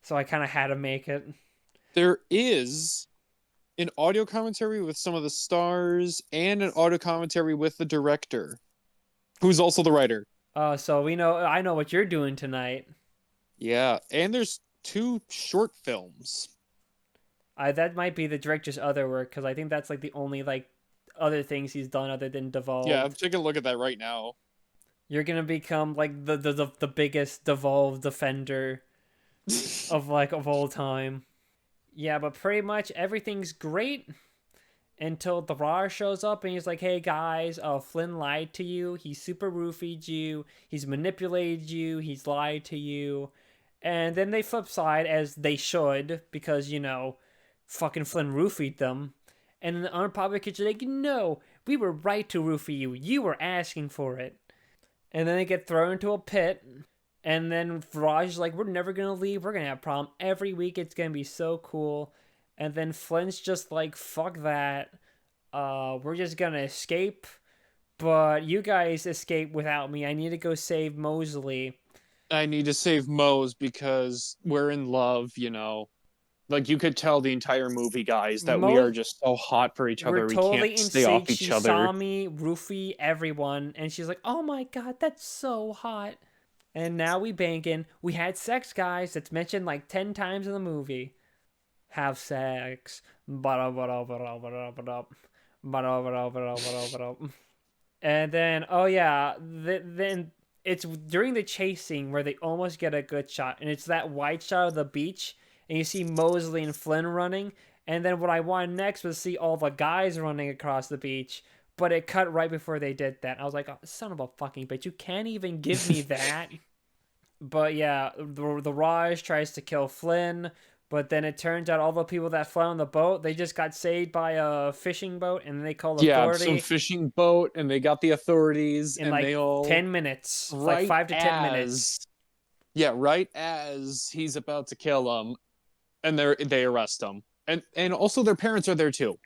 so I kind of had to make it. There is an audio commentary with some of the stars and an audio commentary with the director, who's also the writer. So I know what you're doing tonight. Yeah, and there's 2 short films. That might be the director's other work because I think that's like the only like other things he's done other than Yeah, I'm Devolved. taking a look at that right now. You're gonna become like the biggest Devolved defender of all time. Yeah, but pretty much everything's great until the Raj shows up and he's like, "Hey guys, Flynn lied to you. He super roofied you. He's manipulated you. He's lied to you." And then they flip side as they should because fucking Flynn roofied them. And then the unpopular kids are like, "No, we were right to roofie you. You were asking for it." And then they get thrown into a pit. And then Raj is like, "We're never gonna leave. We're gonna have a problem every week. It's gonna be so cool." And then Flynn's just like, "Fuck that. We're just gonna escape. But you guys escape without me. I need to go save Mosley." I need to save Mose because we're in love, you know. Like you could tell the entire movie, guys, that we are Mo just so hot for each We're other. We totally can't in stay off sync. each She saw other. me roofie everyone, and she's like, "Oh my god, that's so hot." And now we banging. We had sex, guys. That's mentioned like 10 times in the movie. Have sex. And then, oh yeah, then it's during the chase scene where they almost get a good shot, and it's that wide shot of the beach, and you see Mosley and Flynn running, and then what I wanted next was see all the guys running across the beach, but it cut right before they did that. I was like, oh, son of a fucking bitch, you can't even give me that. But yeah, the Raj tries to kill Flynn, but then it turns out all the people that fell on the boat, they just got saved by a fishing boat, and they call Yeah, some authority fishing boat, and they got the authorities, in and they like all 10 minutes, like right 5 to 10 minutes. as yeah, right as he's about to kill him, and they arrest him, and also their parents are there too.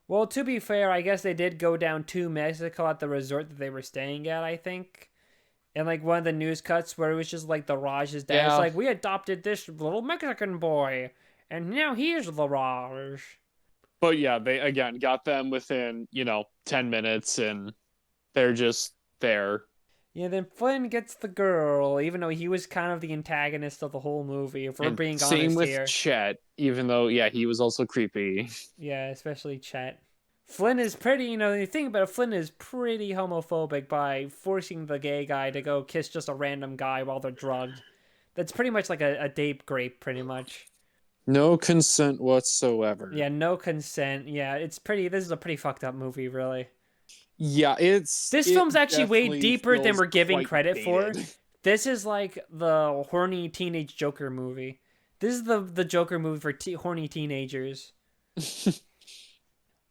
Well, to be fair, I guess they did go down to Mexico at the resort that they were staying at, I think. And like one of the news cuts where it was just like the Raj's dad. It's Yeah, like, we adopted this little Mexican boy, and now he's the Raj. but yeah, they again got them within 10 minutes, and they're just there. Yeah, then Flynn gets the girl, even though he was kind of the antagonist of the whole movie, if we're And being same honest with here. Chet, even though yeah, he was also creepy. Yeah, especially Chet. Flynn is pretty, you think about it, Flynn is pretty homophobic by forcing the gay guy to go kiss just a random guy while they're drugged. That's pretty much like a date grape, pretty much. No consent whatsoever. Yeah, no consent. Yeah, this is a pretty fucked up movie, really. Yeah, This it film's actually way definitely deeper than feels we're giving quite credit for. dated. This is like the horny teenage Joker movie. This is the Joker movie for horny teenagers.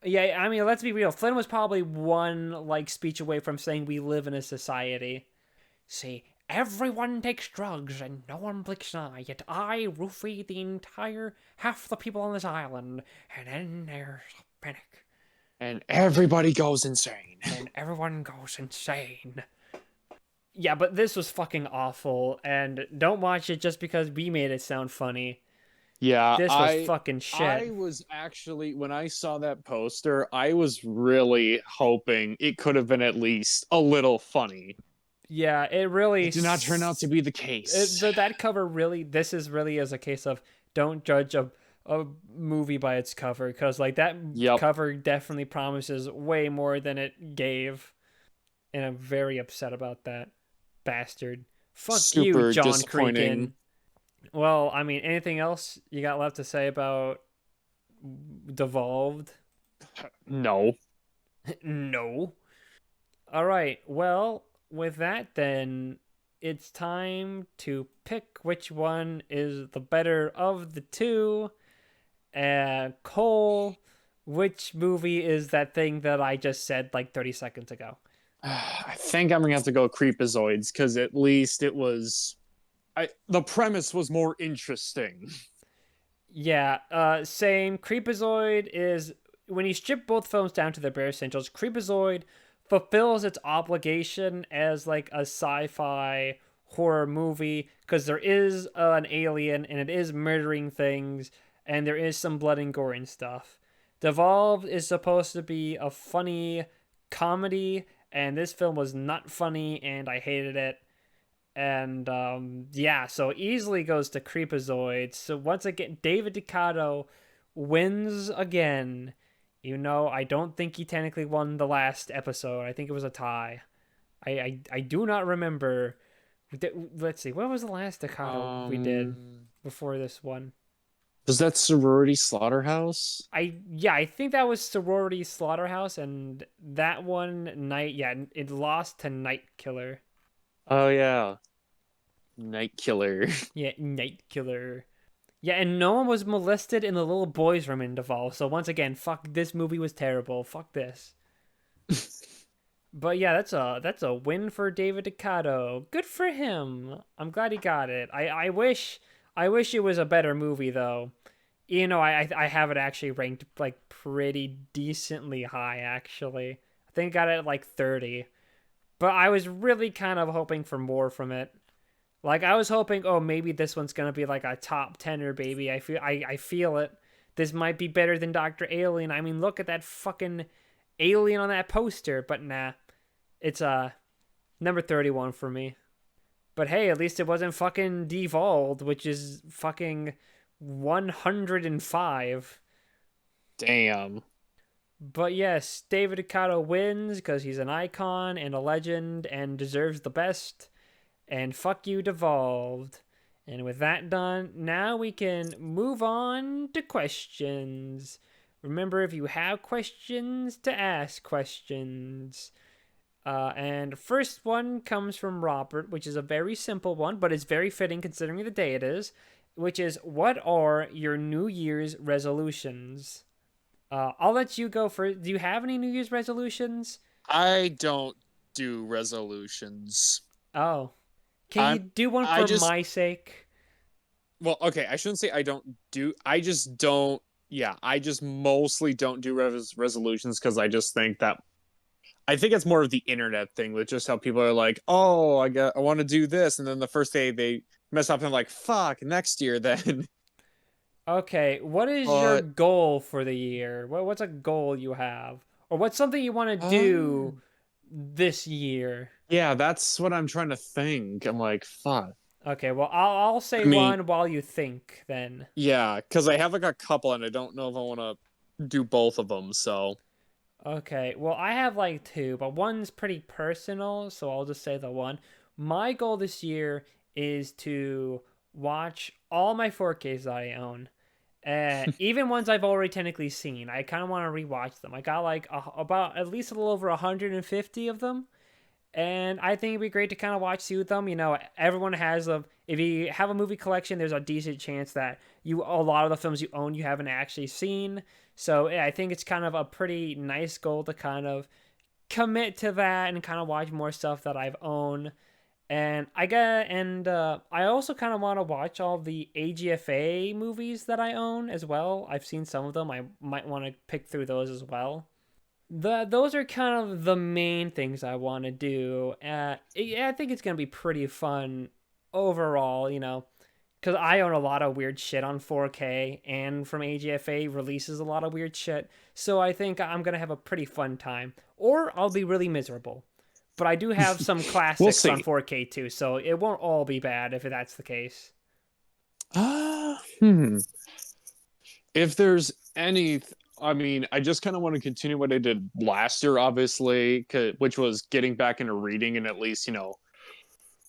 Yeah, I mean, let's be real. Flynn was probably one like speech away from saying we live in a society. See, everyone takes drugs and no one blinks an eye, yet I roofie the entire half the people on this island, and then there's a panic. And everybody goes insane. And everyone goes insane. Yeah, but this was fucking awful, and don't watch it just because we made it sound funny. Yeah, This was fucking shit. I was actually when I saw that poster, I was really hoping it could have been at least a little funny. Yeah, it really It did not turn out to be the case. that cover really. This is really as a case of don't judge a movie by its cover, because like that Yep. cover definitely promises way more than it gave, and I'm very upset about that. Bastard. Fuck Super you, John disappointing. Cregan. Well, I mean, anything else you got left to say about Devolved? No. No. All right. Well, with that, then it's time to pick which one is the better of the two. Cole, which movie is that thing that I just said like 30 seconds ago? I think I'm gonna have to go Creepozoids because at least it was. The premise was more interesting. Yeah, same. Creepozoid is when you strip both films down to their bare essentials. Creepozoid fulfills its obligation as like a sci-fi horror movie because there is an alien and it is murdering things and there is some blood and gore and stuff. Devolved is supposed to be a funny comedy, and this film was not funny, and I hated it. And yeah, so easily goes to Creepozoids. So once again, David Ducato wins again. I don't think he technically won the last episode. I think it was a tie. I do not remember. Let's see, what was the last Ducato we did before this one? Was that Sorority Slaughterhouse? I think that was Sorority Slaughterhouse, and that one night, yeah, it lost to Night Killer. Oh yeah, Night Killer. Yeah, Night Killer. Yeah, and no one was molested in the little boys' room in Devolve. So once again, fuck, this movie was terrible. Fuck this. But yeah, that's a win for David Ducato. Good for him. I'm glad he got it. I wish it was a better movie though. I have it actually ranked like pretty decently high actually. I think I got it at like 30. But I was really kind of hoping for more from it. Like I was hoping, oh, maybe this one's gonna be like a top 10er, baby. I feel it. This might be better than Dr. Alien. I mean, look at that fucking alien on that poster. But nah, it's number 31 for me. But hey, at least it wasn't fucking Devolved, which is fucking 105. Damn. But yes, David Ducato wins because he's an icon and a legend and deserves the best. And fuck you, Devolved. And with that done, now we can move on to questions. Remember, if you have questions, to ask questions. And first one comes from Robert, which is a very simple one, but it's very fitting considering the day it is, which is, what are your New Year's resolutions? I'll let you go first. Do you have any New Year's resolutions? I don't do resolutions. Oh. Can you do one for my sake? Well, okay, I shouldn't say I don't do. I just don't. Yeah, I just mostly don't do resolutions because I just think that. I think it's more of the internet thing with just how people are like, oh, I want to do this, and then the first day they mess up and like, fuck, next year then. Okay, what is your goal for the year? What's a goal you have, or what's something you want to do this year? Yeah, that's what I'm trying to think. I'm like, fuck. Okay, well, I'll say one while you think then. Yeah, because I have like a couple, and I don't know if I want to do both of them. So. Okay, well, I have like two, but one's pretty personal, so I'll just say the one. My goal this year is to watch all my 4Ks that I own. Even ones I've already technically seen. I kind of want to rewatch them. I got like about at least a little over 150 of them. And I think it'd be great to kind of watch through them. Everyone has if you have a movie collection, there's a decent chance that a lot of the films you own, you haven't actually seen. So yeah, I think it's kind of a pretty nice goal to kind of commit to that and kind of watch more stuff that I've owned. And I also kind of want to watch all the AGFA movies that I own as well. I've seen some of them. I might want to pick through those as well. Those are kind of the main things I want to do. I think it's gonna be pretty fun overall, because I own a lot of weird shit on 4K, and from AGFA releases a lot of weird shit. So I think I'm gonna have a pretty fun time, or I'll be really miserable. But I do have some classics on 4K too, so it won't all be bad if that's the case. If there's any. I mean, I just kind of want to continue what I did last year, obviously, which was getting back into reading and at least,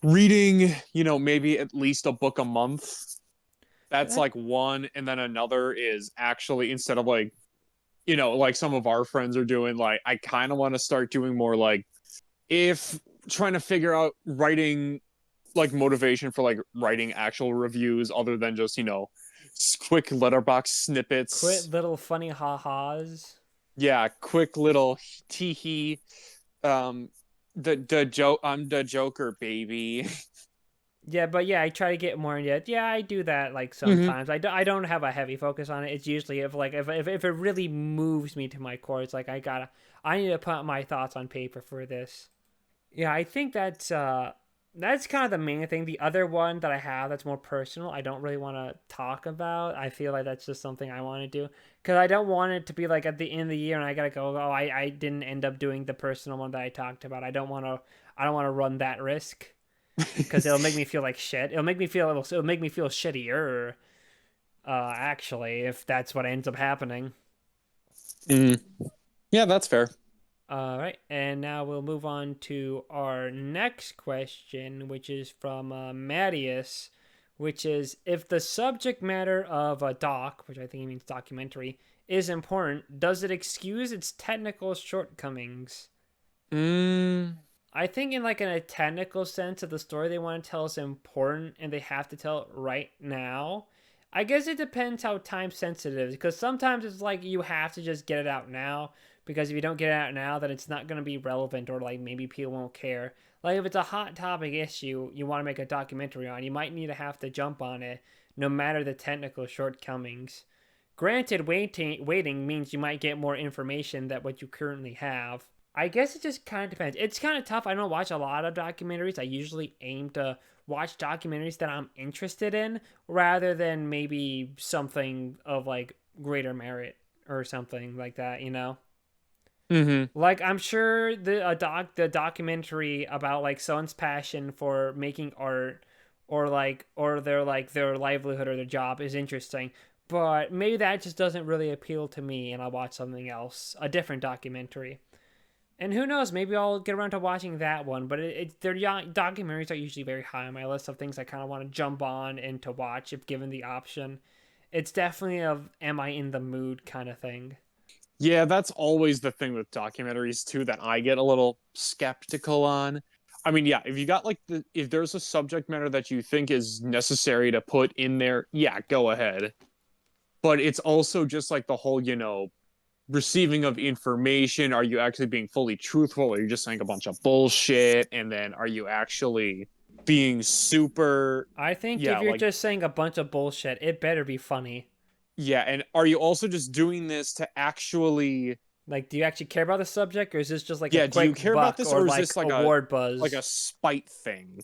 reading, maybe at least a book a month. That's like one. And then another is actually, instead of like, like some of our friends are doing, like, I kind of want to start doing more like, if trying to figure out writing, like motivation for like writing actual reviews other than just, quick letterbox snippets. Quick little funny ha-has. Yeah, quick little tee-hee. The joke. I'm the Joker, baby. Yeah, but yeah, I try to get more into it. Yeah, I do that like sometimes. I don't have a heavy focus on it. It's usually if it really moves me to my core, it's like I need to put my thoughts on paper for this. Yeah, I think that's That's kind of the main thing. The other one that I have that's more personal, I don't really want to talk about. I feel like that's just something I want to do because I don't want it to be like at the end of the year and I gotta go. Oh, I didn't end up doing the personal one that I talked about. I don't want to. I don't want to run that risk because it'll make me feel like shit. It'll make me feel shittier. Actually, if that's what ends up happening. Mm. Yeah, that's fair. All right, and now we'll move on to our next question, which is from Mattias, which is if the subject matter of a doc, which I think he means documentary, is important, does it excuse its technical shortcomings? Mm. I think in a technical sense, if the story they want to tell is important and they have to tell it right now, I guess it depends how time sensitive. Because sometimes it's like you have to just get it out now. Because if you don't get it out now, then it's not going to be relevant or like maybe people won't care. Like if it's a hot topic issue you want to make a documentary on, you might need to have to jump on it, no matter the technical shortcomings. Granted, waiting means you might get more information than what you currently have. I guess it just kind of depends. It's kind of tough. I don't watch a lot of documentaries. I usually aim to watch documentaries that I'm interested in rather than maybe something of like greater merit or something like that, you know? Mm-hmm. Like I'm sure the documentary about like someone's passion for making art or their livelihood or their job is interesting, but maybe that just doesn't really appeal to me and I'll watch something else, a different documentary. And who knows, maybe I'll get around to watching that one. But their documentaries are usually very high on my list of things I kind of want to jump on and to watch if given the option. It's definitely a am I in the mood kind of thing. Yeah, that's always the thing with documentaries too that I get a little skeptical on. I mean, yeah, if you got like if there's a subject matter that you think is necessary to put in there, yeah, go ahead. But it's also just like the whole, receiving of information. Are you actually being fully truthful, or are you just saying a bunch of bullshit? And then are you actually being super, I think yeah, if you're like, just saying a bunch of bullshit, it better be funny. yeah, and are you also just doing this to actually, Like, do you actually care about the subject, or is this just like a yeah, do you quick care about buck this, or or is like this like award a buzz? spite thing?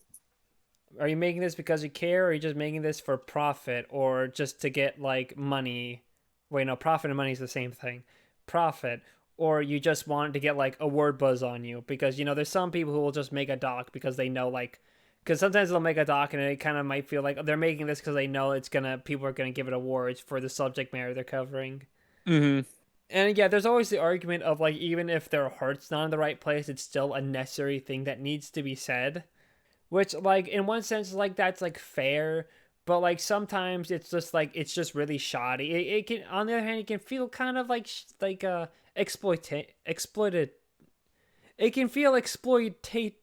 Are you making this because you care, or are you just making this for profit, or just to get like money? Wait, no, profit and money is the same thing. Profit, or you just want to get like award buzz on you because there's some people who will just make a doc because they know like, because sometimes they'll make a doc and it kind of might feel like they're making this because they know people are gonna give it awards for the subject matter they're covering. Mm-hmm. And yeah, there's always the argument of like even if their heart's not in the right place, it's still a necessary thing that needs to be said. Which like in one sense like that's like fair, but like sometimes it's just really shoddy. It can on the other hand it can feel kind of exploited. It can feel exploitate.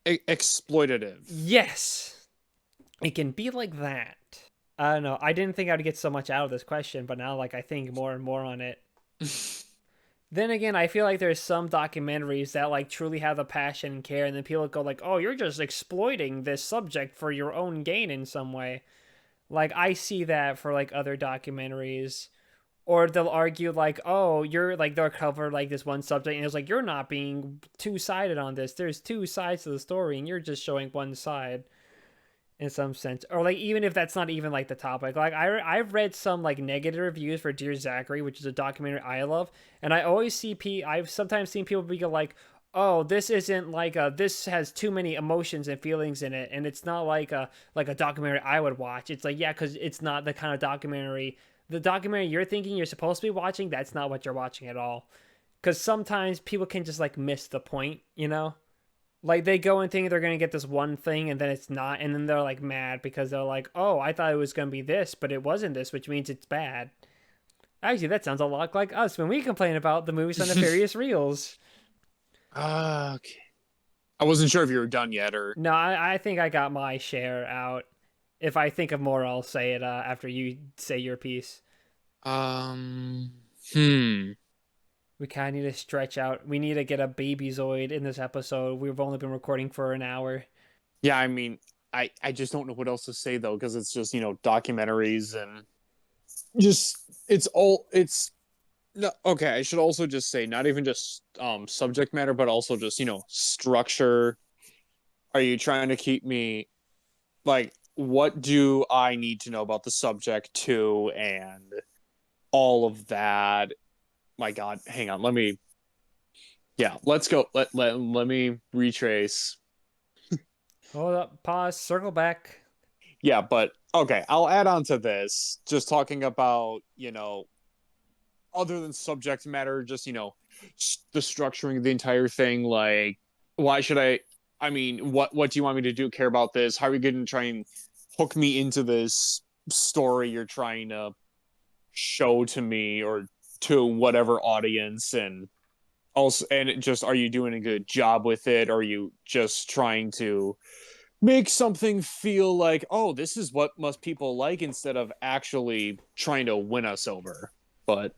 Exploitative. Yes, it can be like that. I don't know. I didn't think I'd get so much out of this question, but now like I think more and more on it. Then again, I feel like there's some documentaries that like truly have the passion and care, and then people go like, "Oh, you're just exploiting this subject for your own gain in some way." Like I see that for like other documentaries, or they'll argue like, "Oh, you're like they'll cover like this one subject, and it's like you're not being two sided on this. There's two sides to the story, and you're just showing one side." In some sense, or like even if that's not even like the topic, like I've read some like negative reviews for Dear Zachary, which is a documentary I love, and I always I've sometimes seen people be like, oh, this isn't like this has too many emotions and feelings in it, and it's not like a documentary I would watch. It's like, yeah, because it's not the kind of documentary, the documentary you're thinking you're supposed to be watching, that's not what you're watching at all, because sometimes people can just like miss the point. Like they go and think they're gonna get this one thing and then it's not, and then they're like mad because they're like, oh, I thought it was gonna be this, but it wasn't this, which means it's bad. Actually, that sounds a lot like us when we complain about the movies on Nefarious Reels. Okay. I wasn't sure if you were done yet, or No, I think I got my share out. If I think of more, I'll say it after you say your piece. um, hmm. We kind of need to stretch out. We need to get a babyzoid in this episode. We've only been recording for an hour. Yeah, I mean, I just don't know what else to say though, because it's just documentaries and just it's no, okay. I should also just say not even just subject matter, but also just structure. Are you trying to keep me like what do I need to know about the subject too and all of that? My God, hang on. Let's go. Let me retrace. Hold up, pause, circle back. Yeah, but okay, I'll add on to this. Just talking about, other than subject matter, just, the structuring of the entire thing. Like, why should I mean, what do you want me to do? Care about this? How are you going to try and hook me into this story you're trying to show to me or to whatever audience? And also, and just, are you doing a good job with it? Or are you just trying to make something feel like, oh, this is what most people like, instead of actually trying to win us over? But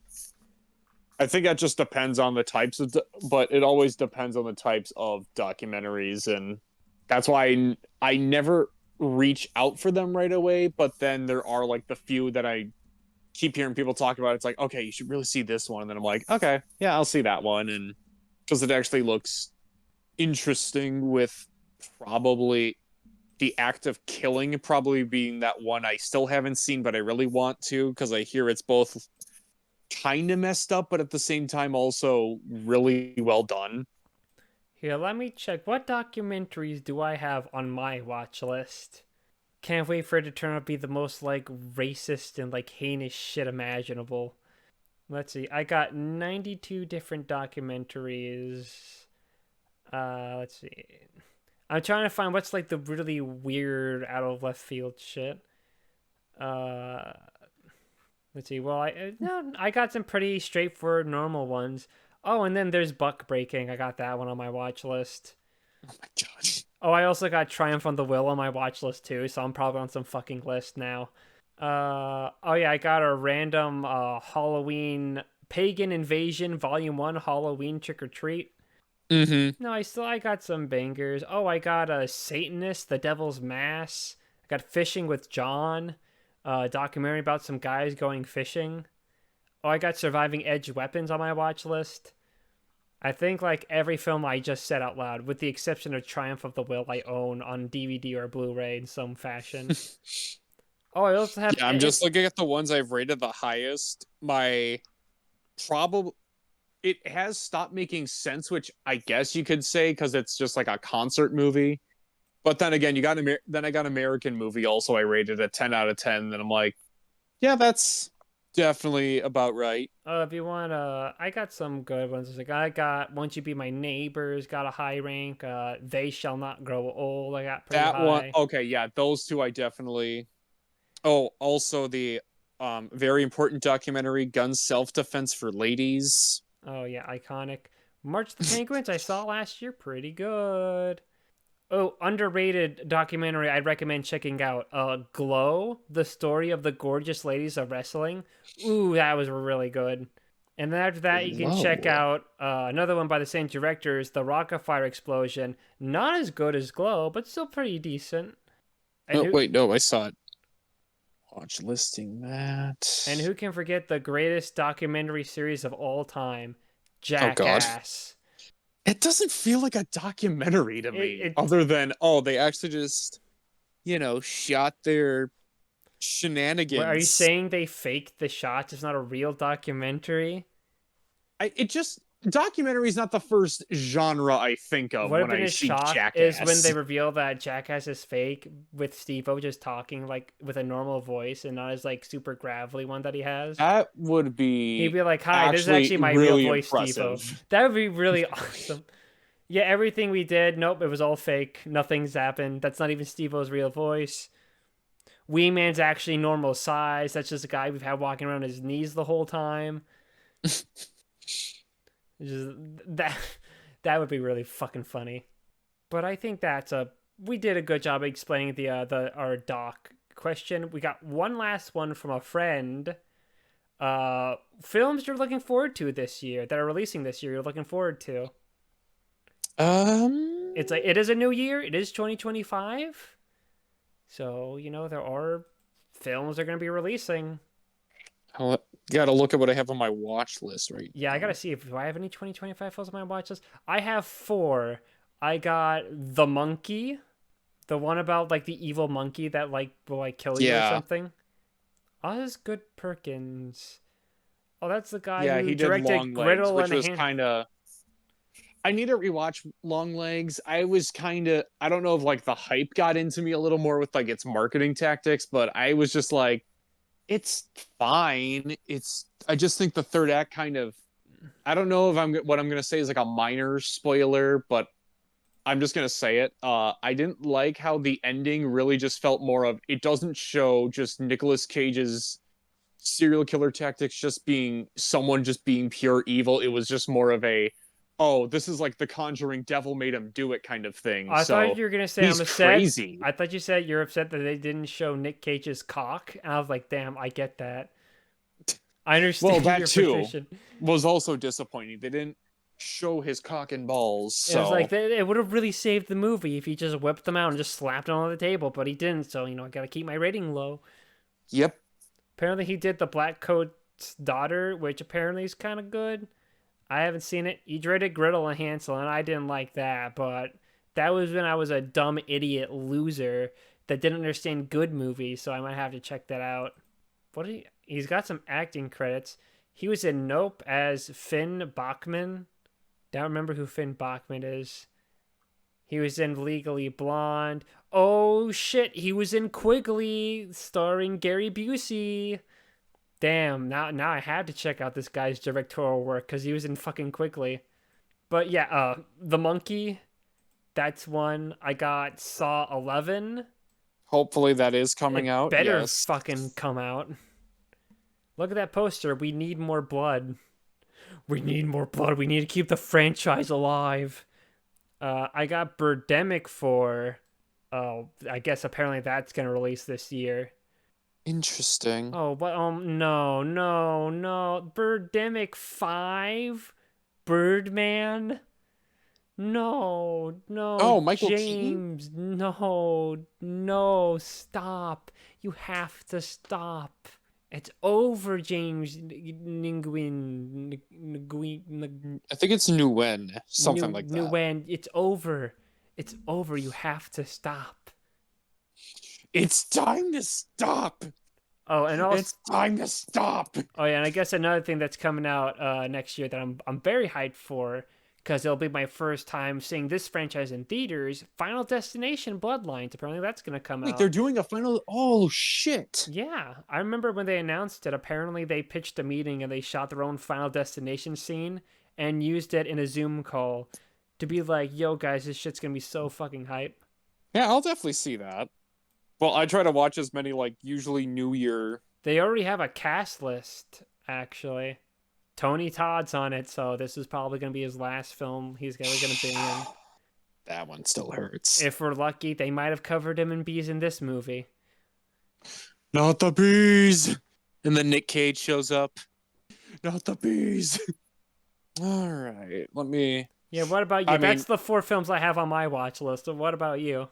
I think that just depends on the types of, but it always depends on the types of documentaries, and that's why I never reach out for them right away. But then there are like the few that I keep hearing people talk about. It's like, okay, you should really see this one, and then I'm like, okay, yeah, I'll see that one, and because it actually looks interesting, with probably the act of killing probably being that one I still haven't seen, but I really want to, because I hear it's both kind of messed up, but at the same time also really well done. Here, let me check. What documentaries do I have on my watch list? Can't wait for it to turn out to be the most like racist and like heinous shit imaginable. Let's see. I got 92 different documentaries. Let's see. I'm trying to find what's like the really weird out of left field shit. Uh let's see. Well, I got some pretty straightforward normal ones. Oh, and then there's Buck Breaking. I got that one on my watch list. Oh my God. Oh, I also got Triumph on the Will on my watch list too, so I'm probably on some fucking list now. Oh yeah, I got a random Halloween Pagan Invasion Volume 1 Halloween Trick or Treat. Mm-hmm. No, I got some bangers. Oh, I got a Satanist, The Devil's Mass. I got Fishing with John, a documentary about some guys going fishing. Oh, I got Surviving Edge Weapons on my watch list. I think like every film I just said out loud, with the exception of Triumph of the Will, I own on DVD or Blu-ray in some fashion. Oh, I also have Yeah, I'm just looking at the ones I've rated the highest. My probably it has stopped making sense, which I guess you could say, because it's just like a concert movie. But then again, then I got American Movie also. I rated a 10 out of 10. Then I'm like, yeah, that's definitely about right. If you want, I got some good ones. Like I got Won't You Be My Neighbors, got a high rank. They Shall Not Grow Old, I got pretty That one, high. okay, yeah, those two I definitely. Oh, also the very important documentary, Gun Self Defense for Ladies. Oh yeah, iconic. March the Penguins, I saw last year, pretty good. Oh, underrated documentary I'd recommend checking out. Glow, the story of the gorgeous ladies of wrestling. Ooh, that was really good. And then after that, you can check Whoa. out another one by the same directors, The Rockafire Explosion. Not as good as Glow, but still pretty decent. And Oh, who wait, no, I saw it. Watch listing and that. who can forget the greatest documentary series of all time, Oh God. Jackass? It doesn't feel like a documentary to It, me, it other than, oh, they actually just, shot their What, are you shenanigans. saying they faked the shots? It's not a real documentary? It just, documentary is not the first genre I think of Would have when been I a see shock is when they Jackass. reveal that Jackass is fake with Steve-O just talking like with a normal voice and not his like super gravelly one that he has. That would He'd be be like, "Hi, this is actually actually my real really voice, Steve-O." impressive. That would be really awesome. Yeah, everything we did, nope, it was all fake. Nothing's happened. That's not even Steve-O's real voice. Wee Man's actually normal size. That's just a guy we've had walking around his knees the whole time. Just that that would be really fucking funny. But I think that's a we did a good job explaining the our doc question. We got one last one from a friend. Films you're looking forward to this year that are releasing this year. You're looking forward to. It's like it is a new year. It is 2025. So there are films they're going to be releasing. I gotta look at what I have on my watch list right Yeah, I now. gotta see if do I have any 2025 films on my watch list. I have four. I got The Monkey. The one about like the evil monkey that like will like kill you or Yeah. something. Osgood Perkins. Oh, that's the guy Yeah, who he did directed Long Legs, Griddle which and a was Hand. kind of. I need to rewatch Long Legs. I was kind of. I don't know if like the hype got into me a little more with like its marketing tactics, but I was just like, it's fine. It's. I just think the third act kind of. I don't know if what I'm gonna say is like a minor spoiler, but I'm just gonna say it. I didn't like how the ending really just felt more of. It doesn't show just Nicolas Cage's serial killer tactics just being someone just being pure evil. It was just more of a, oh, this is like the Conjuring devil made him do it kind of thing. I thought So you were gonna say I'm he's upset. crazy. I thought you said you're upset that they didn't show Nick Cage's cock, and I was like, damn, I get that. I Well, understand that your too frustration. was also disappointing. They didn't show his cock and balls. It was like So, it would have really saved the movie if he just whipped them out and just slapped them on the table, but he didn't. So I gotta keep my rating low. yep. Apparently, he did the Black Coat's Daughter, which apparently is kind of good. I haven't seen it. He directed Griddle and Hansel, and I didn't like that, but that was when I was a dumb idiot loser that didn't understand good movies, so I might have to check that out. What did he's got some acting credits. He was in Nope as Finn Bachman. Don't remember who Finn Bachman is. He was in Legally Blonde. Oh shit, he was in Quigley starring Gary Busey. Damn, now I had to check out this guy's directorial work because he was in fucking Quigley. But yeah, The Monkey, that's one. I got Saw 11. Hopefully that is coming It out. better Yes. fucking come out. Look at that poster. We need more blood. We need more blood. We need to keep the franchise alive. I got Birdemic for. Oh, I guess apparently that's gonna release this year. Interesting. Oh, but no, no, no. Birdemic 5? Birdman? No, no, Oh, Michael Keaton? James. No, no, stop. You have to stop. It's over, James Nguyen. I think it's Nguyen, something like that. Nguyen. It's over. It's over. You have to stop. It's time to stop. Oh, and also, It's time to stop. oh yeah, and I guess another thing that's coming out next year that I'm very hyped for because it'll be my first time seeing this franchise in theaters. Final Destination Bloodlines. Apparently, that's gonna come Wait, out. they're doing a final. Oh shit! Yeah, I remember when they announced it. Apparently, they pitched a meeting and they shot their own Final Destination scene and used it in a Zoom call to be like, "Yo, guys, this shit's gonna be so fucking hype." Yeah, I'll definitely see that. Well, I try to watch as many like usually New Year. They already have a cast list, actually. Tony Todd's on it, so this is probably going to be his last film he's ever going to be in. That one still hurts. If we're lucky, they might have covered him in bees in this movie. Not the bees. And then Nick Cage shows up. Not the bees. All right, let me. Yeah, what about you? I That's mean, the 4 films I have on my watch list. So what about you?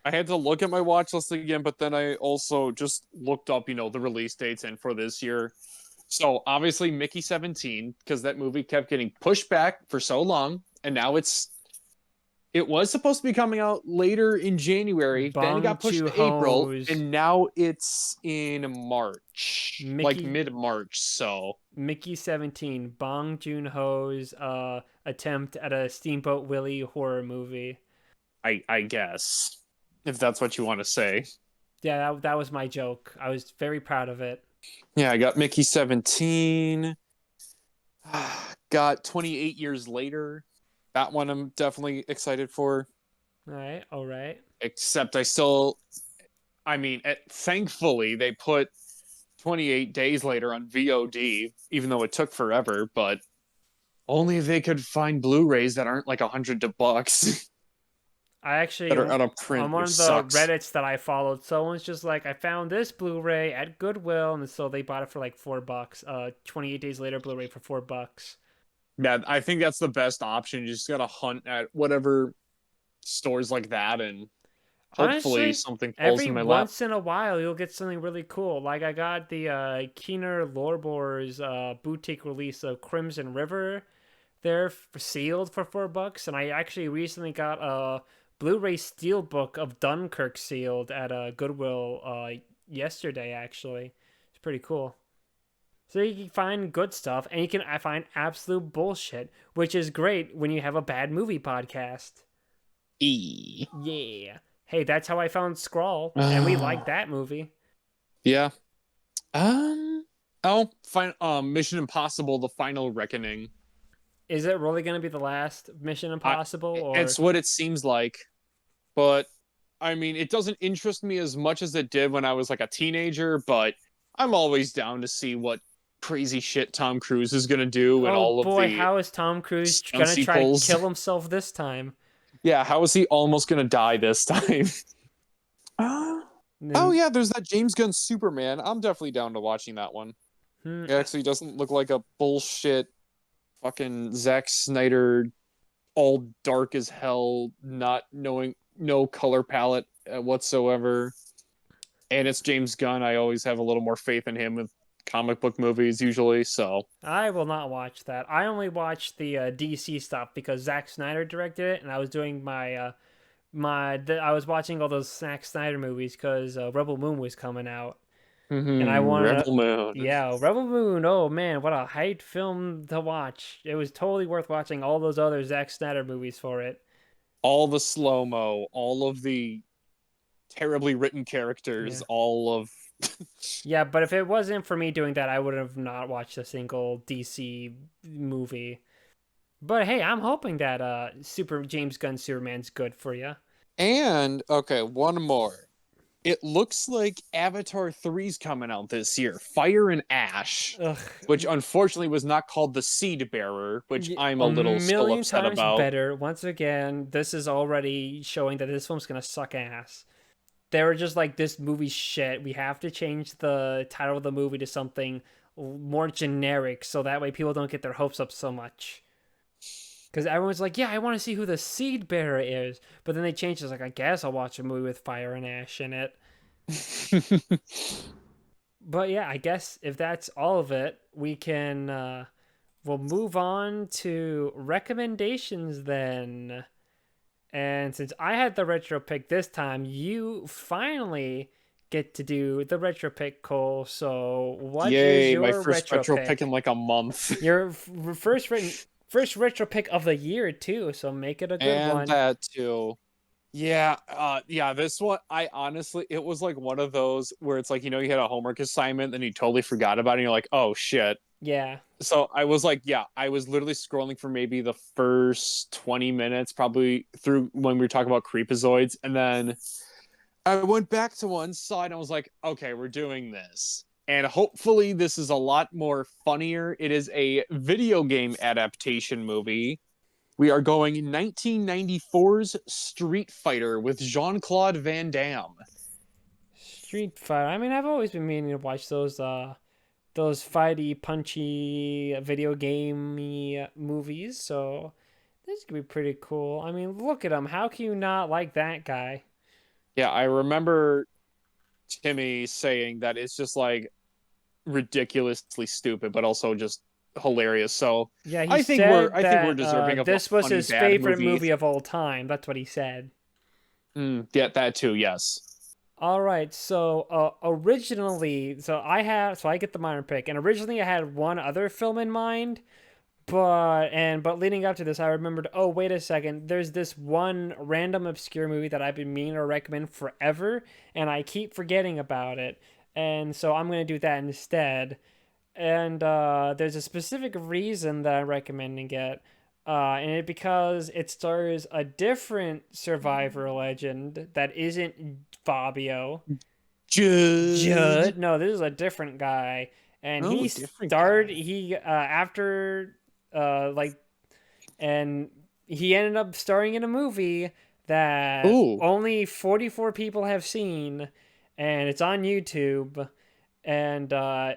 I had to look at my watch list again, but then I also just looked up, the release dates and for this year. So obviously Mickey 17, because that movie kept getting pushed back for so long, and now it was supposed to be coming out later in January, then it got pushed to April, Joon-ho's and now it's in March, like Mickey mid-March. So Mickey 17, Bong Joon-ho's attempt at a Steamboat Willie horror movie. I guess if that's what you want to say. Yeah, that was my joke. I was very proud of it. Yeah, I got Mickey 17. Got 28 Years Later. That one I'm definitely excited for. All right. Except thankfully they put 28 Days Later on VOD, even though it took forever, but only if they could find Blu-rays that aren't like $100 I actually, that are out of print, on one which of the sucks. Reddits that I followed, someone's just like, I found this Blu-ray at Goodwill, and so they bought it for like $4. 28 Days Later Blu-ray for $4. Yeah, I think that's the best option. You just gotta hunt at whatever stores like that, and hopefully Honestly, something falls every in my lap. once in a while, you'll get something really cool. Like I got the Keener Lorbor's boutique release of Crimson River. They're sealed for $4, and I actually recently got a Blu-ray steelbook of Dunkirk sealed at a Goodwill yesterday. Actually, it's pretty cool. So you can find good stuff, and you can find absolute bullshit, which is great when you have a bad movie podcast. E. Yeah. Hey, that's how I found Scrawl, and we like that movie. Yeah. Oh, fine. Mission Impossible: The Final Reckoning. Is it really going to be the last Mission Impossible, or It's what it seems like, but I mean, it doesn't interest me as much as it did when I was like a teenager. But I'm always down to see what crazy shit Tom Cruise is gonna do and oh all of boy, the how is Tom Cruise going stunts to he try to pulls. kill himself this time? Yeah, how is he almost gonna die this time? Oh And, yeah, there's that James Gunn Superman. I'm definitely down to watching that one. hmm, It actually doesn't look like a bullshit fucking Zack Snyder, all dark as hell, not knowing no color palette whatsoever. And it's James Gunn. I always have a little more faith in him with comic book movies usually. So I will not watch that. I only watched the DC stuff because Zack Snyder directed it, and I was doing I was watching all those Zack Snyder movies because Rebel Moon was coming out, and I wanted to. Rebel Moon, Yeah, Rebel Moon. Oh man, what a hyped film to watch! It was totally worth watching all those other Zack Snyder movies for it. all the slow mo, all of the terribly written characters, Yeah. all of Yeah, but if it wasn't for me doing that, I would have not watched a single DC movie. But hey, I'm hoping that Super James Gunn Superman's good for you. And okay, one more. It looks like Avatar 3's coming out this year. Fire and Ash, Ugh, which unfortunately was not called the Seed Bearer, which I'm a a little still million upset times about. better. Once again, this is already showing that this film's gonna suck ass. They were just like, this movie's shit. We have to change the title of the movie to something more generic so that way people don't get their hopes up so much. Because everyone's like, yeah, I want to see who the seed bearer is. But then they changed it. It's like, I guess I'll watch a movie with fire and ash in it. But yeah, I guess if that's all of it, we'll move on to recommendations then. And since I had the retro pick this time, you finally get to do the retro pick, Cole. So, what is Yay, my your first retro pick in like a month. Your first retro pick of the year too. So make it a good And one. that too. Yeah, this one, I honestly, it was like one of those where it's like, you had a homework assignment and you totally forgot about it and you're like, oh shit. Yeah. So I was like, yeah, I was literally scrolling for maybe the first 20 minutes, probably through when we were talking about Creepozoids. And then I went back to one side and I was like, okay, we're doing this. And hopefully this is a lot more funnier. It is a video game adaptation movie. We are going 1994's Street Fighter with Jean-Claude Van Damme. Street Fighter. I mean, I've always been meaning to watch those fighty, punchy, video gamey movies. So this could be pretty cool. I mean, look at him. How can you not like that guy? Yeah, I remember Timmy saying that it's just like ridiculously stupid, but also just hilarious. So Yeah, he I think we're said I think we're that deserving of a this was funny his bad favorite movie. movie of all time. That's what he said. Yeah, that too. Yes. All right, so originally, so I get the minor pick, and originally I had one other film in mind, but leading up to this, I remembered, oh wait a second, there's this one random obscure movie that I've been meaning to recommend forever, and I keep forgetting about it, and so I'm gonna do that instead. And there's a specific reason that I'm recommending it. And it because it stars a different Survivor legend that isn't Fabio. Judd. Judd. No, this is a different guy, and Oh, he different starred. guy. He after like, and he ended up starring in a movie that Ooh. only 44 people have seen, and it's on YouTube. And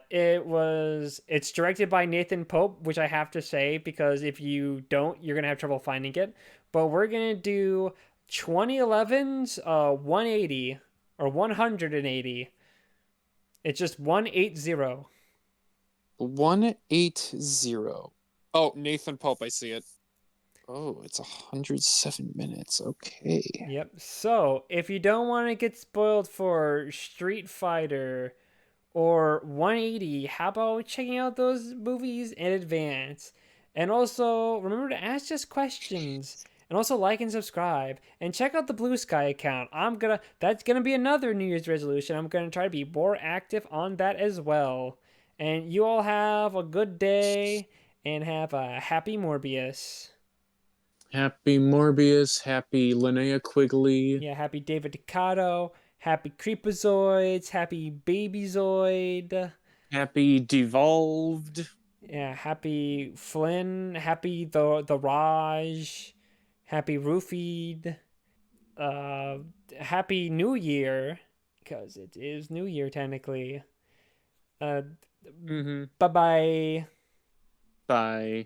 it's directed by Nathan Pope, which I have to say, because if you don't, you're gonna have trouble finding it. But we're gonna do 2011's 180 or 180. It's just 180. 180. Oh, Nathan Pope, I see it. Oh, it's 107 minutes. Okay. Yep. So if you don't want to get spoiled for Street Fighter or 180, how about checking out those movies in advance? And also remember to ask just questions. And also like and subscribe. And check out the Blue Sky account. That's gonna be another New Year's resolution. I'm gonna try to be more active on that as well. And you all have a good day and have a happy Morbius. Happy Morbius, happy Linnea Quigley, Yeah, happy David Decado, happy Creepozoids, happy Babyzoid. happy Devolved. Yeah, happy Flynn, happy the Raj, happy Roofied, uh, happy New Year, because it is New Year technically. Uh, Mm-hmm. bye bye. Bye.